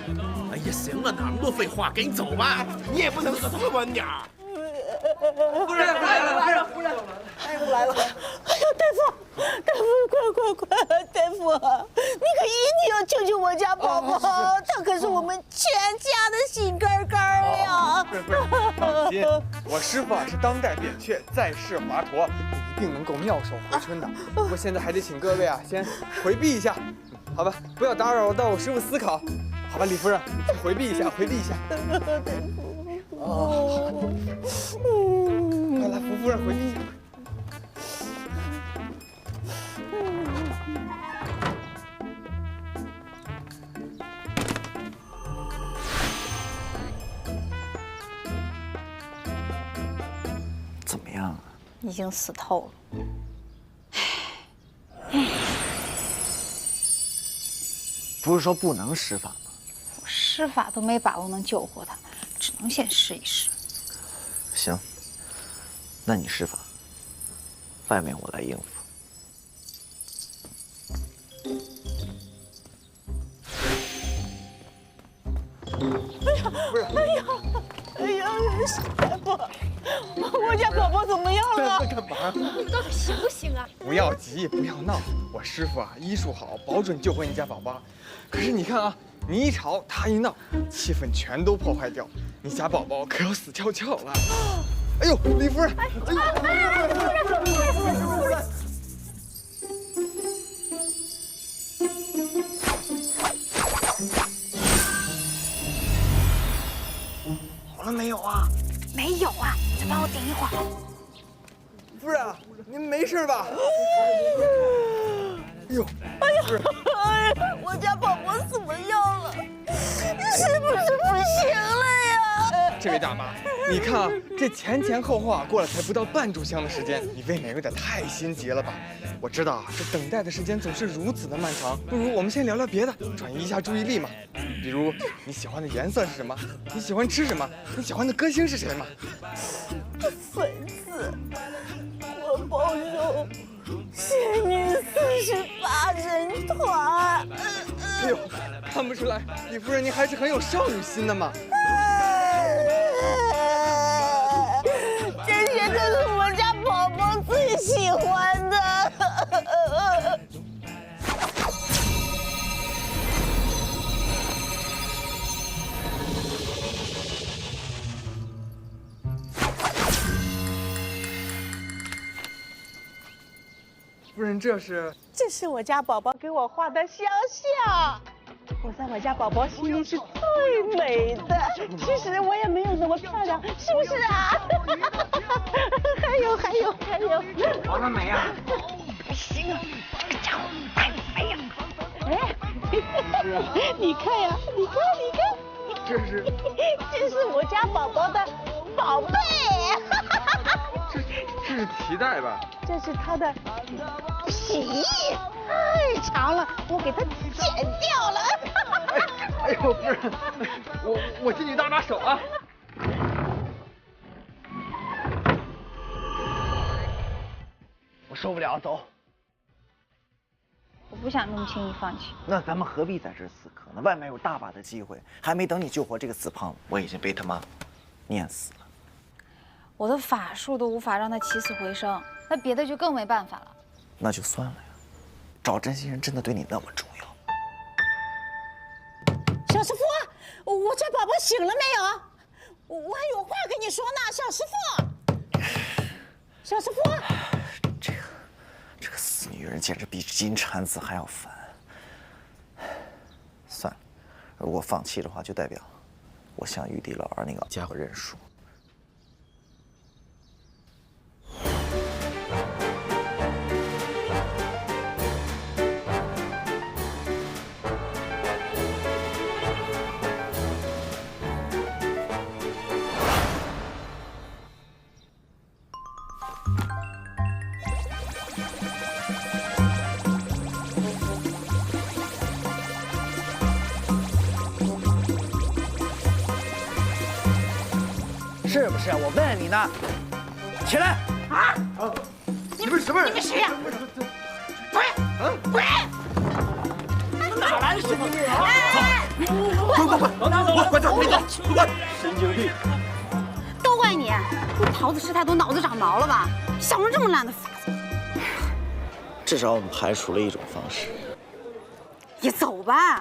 哎呀，行了，哪么多废话，赶紧走吧，你也不能斯文点儿。夫人来了，夫人，大夫来了！哎呦，大夫，快！大夫，你可一定要救救我家宝宝，他可是我们全家的心肝肝呀！不是，放心，我师傅是当代扁鹊，在世华佗，一定能够妙手回春的。不过现在还得请各位先回避一下，好吧？不要打扰到我师傅思考，好吧？李夫人，回避一下。哦，快来，福夫人回避一下。怎么样啊？已经死透了。不是说不能施法吗？我施法都没把握能救活他，只能先试一试。行，那你施法，外面我来应付。哎呀，大夫，我家宝宝怎么样了？在干嘛？你们到底行不行啊？不要急，不要闹。我师傅医术好，保准救回你家宝宝。可是你看啊，你一吵，他一闹，气氛全都破坏掉，你家宝宝可要死翘翘了。哎呦，李夫人！夫人！好了没有啊？没有啊，再帮我顶一会儿。夫人，您没事吧？哎呦，夫人，我家宝宝怎么样了？是不是不行了呀？这位大妈，你看啊，这前后后啊过了才不到半炷香的时间，你未免有点太心急了吧？我知道啊，这等待的时间总是如此的漫长，不如我们先聊聊别的，转移一下注意力嘛。比如你喜欢的颜色是什么？你喜欢吃什么？你喜欢的歌星是谁嘛？粉丝，国宝兄，仙女48人团。哎呦，看不出来，李夫人您还是很有少女心的嘛。这些都是我家宝宝最喜欢的。夫人，这是我家宝宝给我画的肖像。我在我家宝宝心里是最美的，其实我也没有那么漂亮，是不是啊？还有，画的美啊！不行啊，这家伙太美呀！哎，你看呀，你看，这是我家宝宝的宝贝。这是皮带吧？这是他的皮，太长了，我给他剪掉了。哎呦，夫人，我替你搭把手啊！我受不了，走。我不想那么轻易放弃。那咱们何必在这死磕呢？外面有大把的机会，还没等你救活这个死胖子，我已经被他妈念死了。我的法术都无法让他起死回生，那别的就更没办法了。那就算了呀，找真心人真的对你那么重要？小师傅，我家宝宝醒了没有？我还有话跟你说呢，小师傅。小师傅，这个死女人简直比金蝉子还要烦。算了，如果放弃的话，就代表我向玉帝老儿那个家伙认输。是不是？我问你呢，起来！啊！你们什么人？你们谁呀？滚！滚！哪来的神经病啊！滚！神经病！都怪你！你桃子师太多脑子长毛了吧？想出这么烂的法子。至少我们排除了一种方式。你走吧。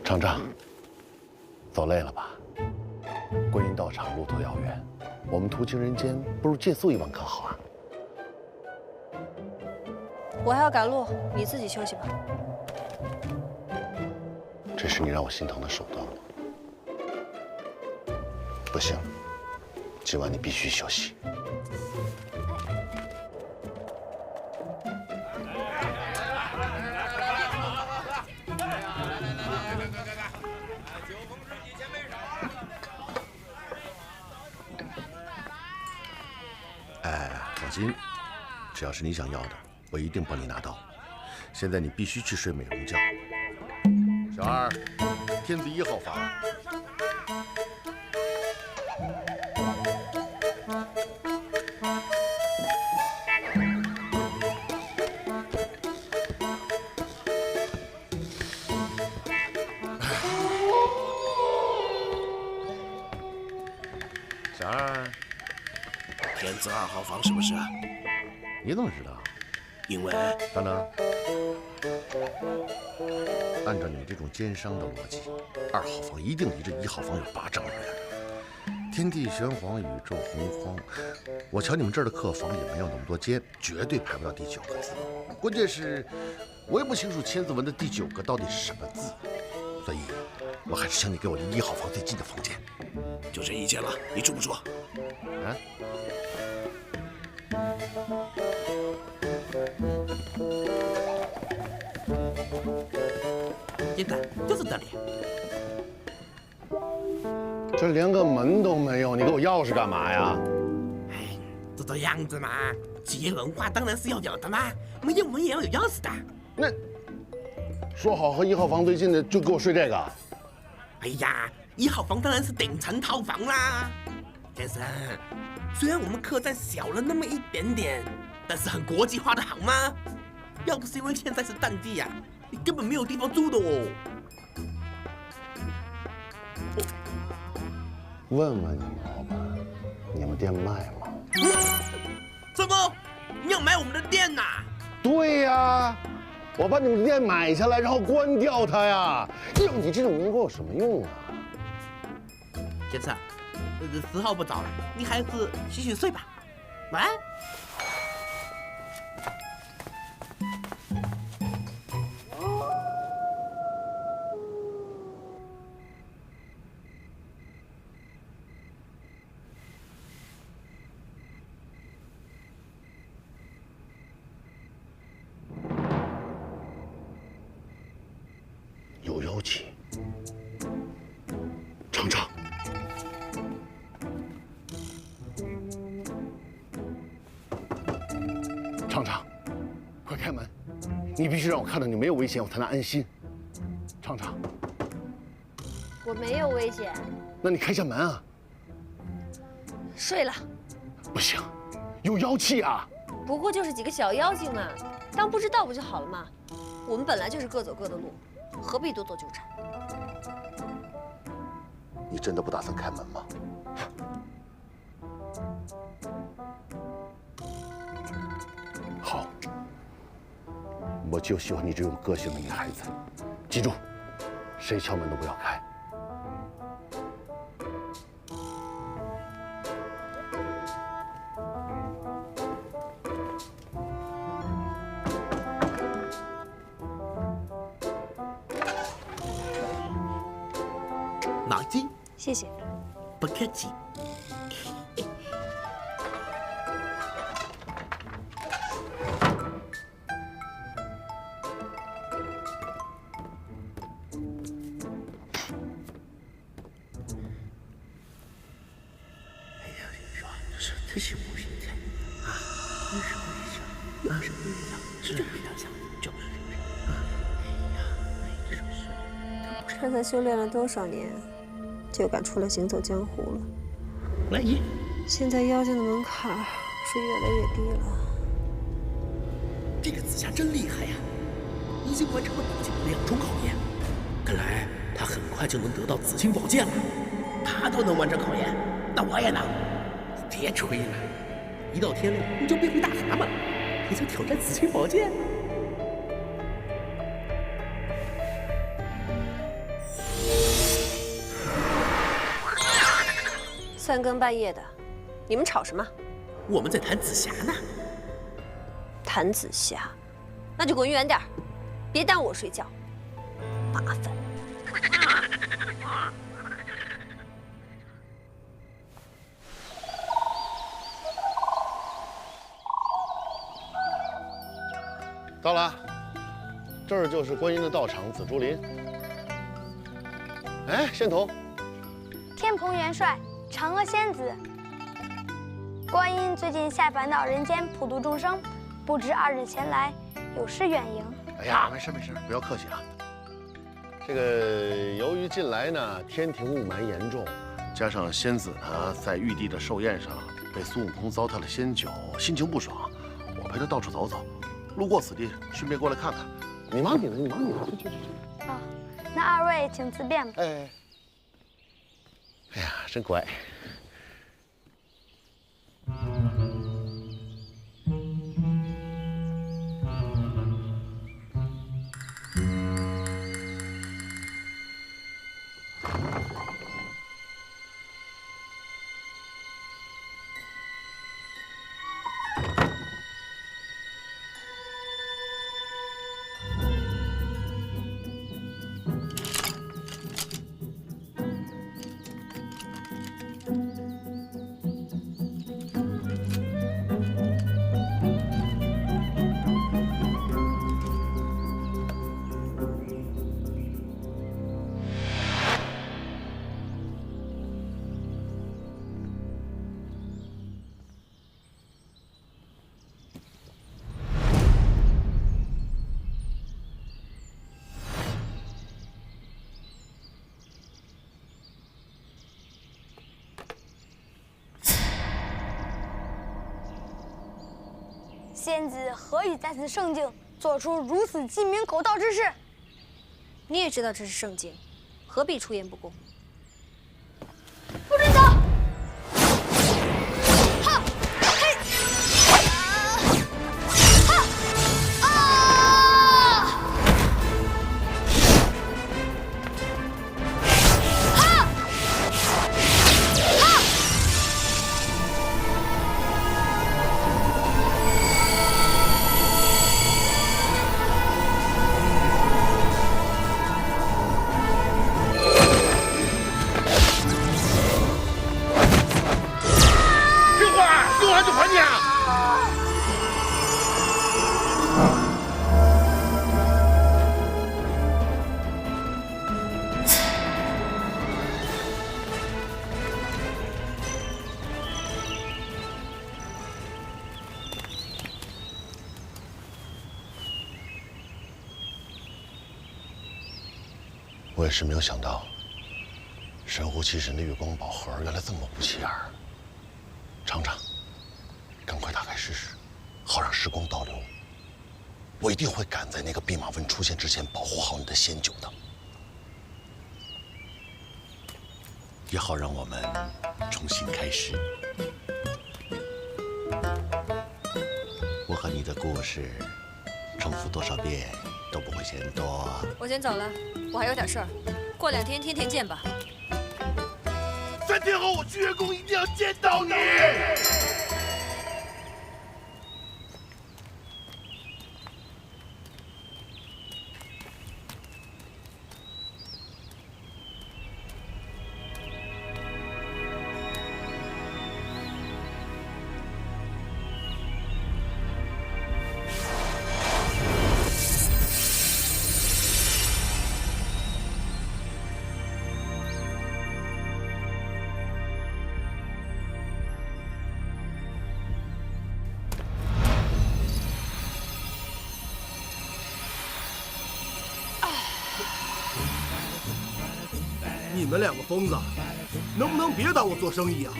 厂长，走累了吧？观音道场路途遥远，我们途经人间，不如借宿一晚可好啊？我还要赶路，你自己休息吧。这是你让我心疼的手段吗？不行，今晚你必须休息。放心，只要是你想要的，我一定帮你拿到。现在你必须去睡美容觉。小二，天子1号房。小二。天子2号房是不是？你怎么知道？因为等等，按照你这种奸商的逻辑，2号房一定离这1号房有8丈远。天地玄黄，宇宙洪荒，我瞧你们这儿的客房也没有那么多间，绝对排不到第9个字。关键是，我也不清楚千字文的第9个到底是什么字，所以，我还是请你给我离1号房最近的房间。就这一间了，你住不住？啊？现在就是这里。这连个门都没有，你给我钥匙干嘛呀？哎，这样子嘛，企业文化当然是要有的嘛，没有门也要有钥匙的。那说好和1号房对近的，就给我睡这个？哎呀，1号房当然是顶层套房啦，先生。虽然我们客栈小了那么一点点，但是很国际化的好吗？要不是因为现在是淡季呀，你根本没有地方住的哦。问问你老板，你们店卖吗？什么？你要买我们的店呐？对呀，我把你们店买下来，然后关掉它呀。要你这种员工有什么用啊？先生，时候不早了，你还是洗洗睡吧。晚安。有妖气，厂长。厂长，快开门！你必须让我看到你没有危险，我才能安心。厂长，我没有危险。那你开下门啊！睡了。不行，有妖气啊！不过就是几个小妖精嘛，当不知道不就好了嘛。我们本来就是各走各的路，何必多做纠缠？你真的不打算开门吗？好，我就喜欢你这种个性的女孩子。记住，谁敲门都不要开。毛巾，谢谢。不客气。这是不是这啊？这是不是这啊？是不是这？是不是这？就是啊！哎呀，就是。看他修炼了多少年，就敢出来行走江湖了。来姨，现在妖精的门槛是越来越低了。这个紫霞真厉害呀，已经完成了宝剑2重考验，看来他很快就能得到紫青宝剑了。他都能完成考验，那我也能。别吹了，一到天亮你就变回大蛤蟆，还想挑战紫青宝剑？3更半夜的，你们吵什么？我们在谈紫霞呢。谈紫霞，那就滚远点儿，别耽误我睡觉，麻烦。到了，这儿就是观音的道场紫竹林。哎，仙童，天蓬元帅，嫦娥仙子，观音最近下凡到人间普度众生，不知2日前来，有失远迎。哎呀，没事没事，不要客气啊。这个由于近来呢天庭雾霾严重，加上仙子呢在玉帝的寿宴上被孙悟空糟蹋了仙酒，心情不爽，我陪他到处走走。路过此地，顺便过来看看。你忙你的，你忙你的，去。哦，那2位请自便吧。哎呀，真乖。仙子何以在此圣境做出如此鸡鸣狗盗之事？你也知道这是圣境，何必出言不公？不准走！哈，嘿，哈，啊！哈，哈！用完就还你啊！我也是没有想到，神乎其神的月光宝盒原来这么不起眼儿。厂长，赶快打开试试，好让时光倒流。我一定会赶在那个弼马温出现之前保护好你的仙酒的，也好让我们重新开始。我和你的故事，重复多少遍都不会嫌多。我先走了，我还有点事儿，过2天天田见吧。3天后我去月宫一定要见到你。你们两个疯子，能不能别当我做生意啊？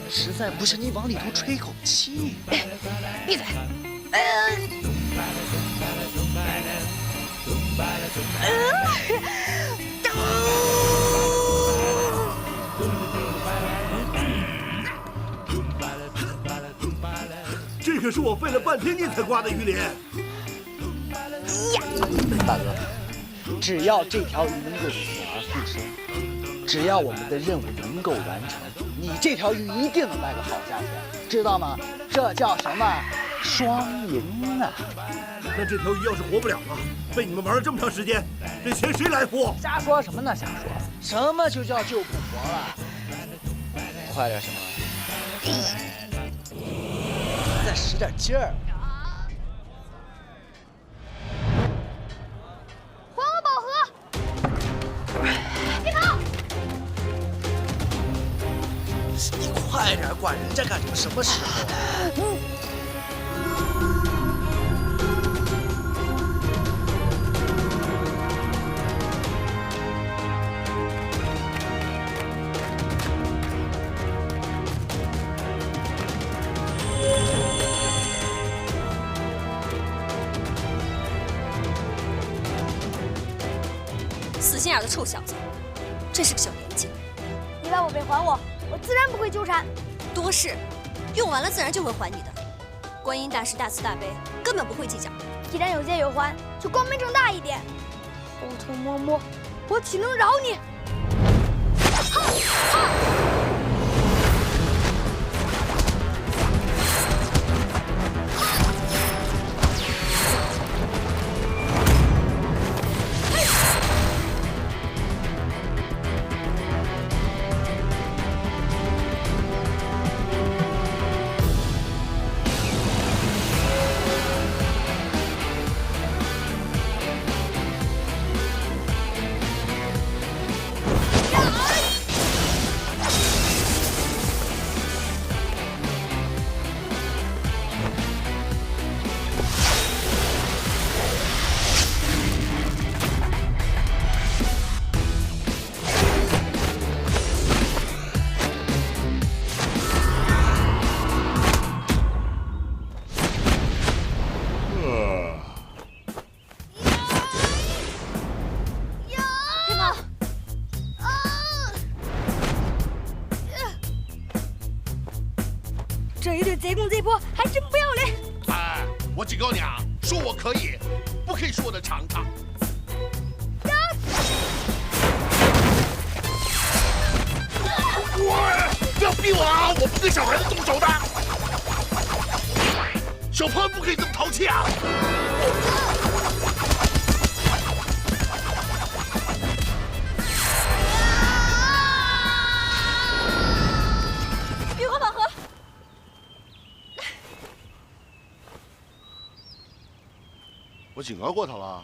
实在不行，你往里头吹口气。闭嘴！这可是我费了半天劲才刮的鱼鳞。大哥，只要这条鱼能够死而复生，只要我们的任务能够完成，你这条鱼一定能卖个好价钱，知道吗？这叫什么？双赢啊！那这条鱼要是活不了了，被你们玩了这么长时间，这钱谁来付？瞎说什么呢？瞎说！什么就叫救不活了？快点行吗？再使点劲儿！还我宝盒！别跑！你快点，管人家干什么？什么时候？死心眼的臭小子，真是个小年纪。你把宝贝还我，我自然不会纠缠。多事，用完了自然就会还你的。观音大士大慈大悲，根本不会计较。既然有借有还，就光明正大一点。偷偷摸摸，我岂能饶你？哈哈！这一对贼公贼婆还真不要脸！哎，我警告你啊，说我可以，不可以说我的尝尝。不要逼我啊！我不对小孩子动手的。小朋友不可以这么淘气啊！月光宝盒，我警告过他了。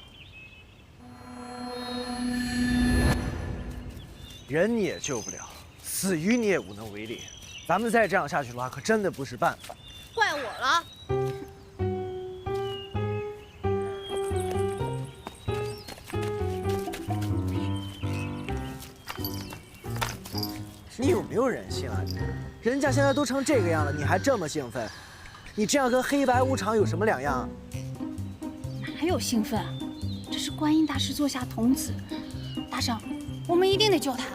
人你也救不了，死鱼你也无能为力。咱们再这样下去的话，可真的不是办法。怪我了。你有没有人性啊你？人家现在都成这个样了，你还这么兴奋？你这样跟黑白无常有什么两样？哪有兴奋？这是观音大师座下童子，大圣，我们一定得救他。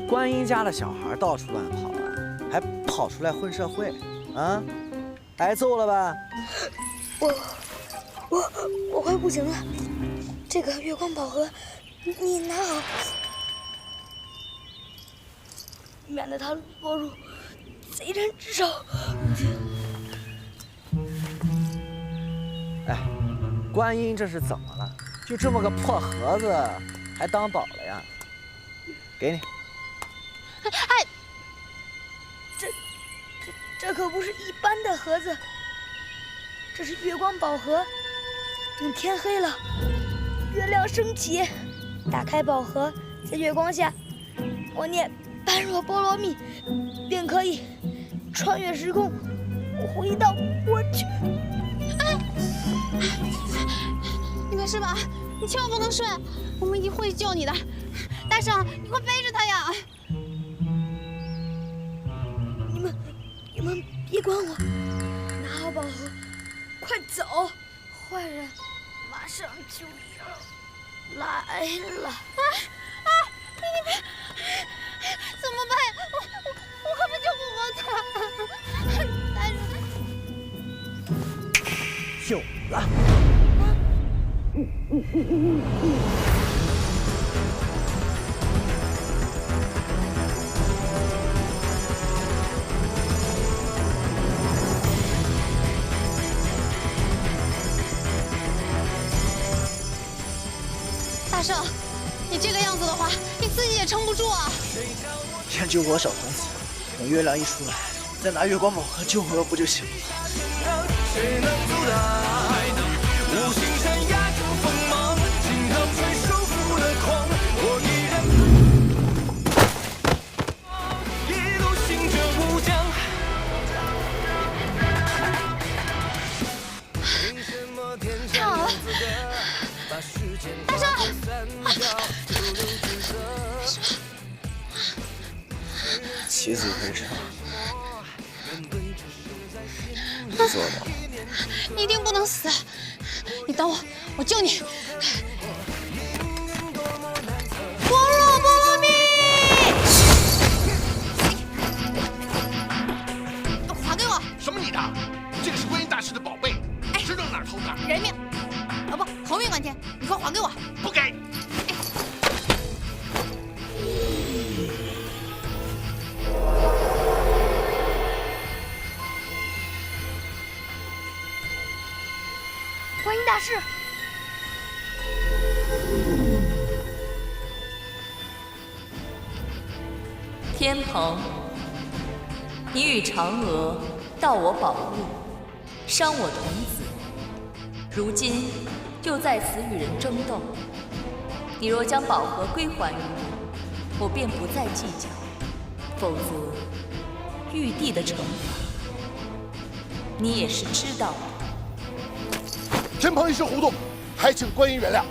观音家的小孩到处乱跑啊，还跑出来混社会，啊？挨揍了吧？我快不行了，这个月光宝盒，你拿好，免得它落入贼人之手。哎，观音这是怎么了？就这么个破盒子，还当宝了呀？给你。哎，这可不是一般的盒子，这是月光宝盒。等天黑了，月亮升起，打开宝盒，在月光下，我念般若波罗蜜，便可以穿越时空，回到过去。哎，你没事吧？你千万不能睡，我们一定会救你的。大圣，你快背着他呀！你们别管我，拿好宝盒，快走！坏人马上就要来了！你别，怎么办？我根本救不活他！大圣，有了！大圣，你这个样子的话，你自己也撑不住啊！先救我小童子，等月亮一出来，再拿月光宝盒救我不就行了？谁能阻挡？无形山压住锋芒，惊涛吹收复了狂，我依然一路行者无疆。太好了！大圣，棋子会长，你做到了。你一定不能死！你等我，我救你！般若波罗蜜，还给我！什么你的？这个是观音大师的宝贝，知道哪儿偷的？人命！啊不，头命关天！你快还给我！不给！观音大师，天蓬，你与嫦娥盗我宝物，伤我童子，如今又在此与人争斗。你若将宝盒归还于我，我便不再计较；否则，玉帝的惩罚，你也是知道的。天蓬一时糊涂，还请观音原谅。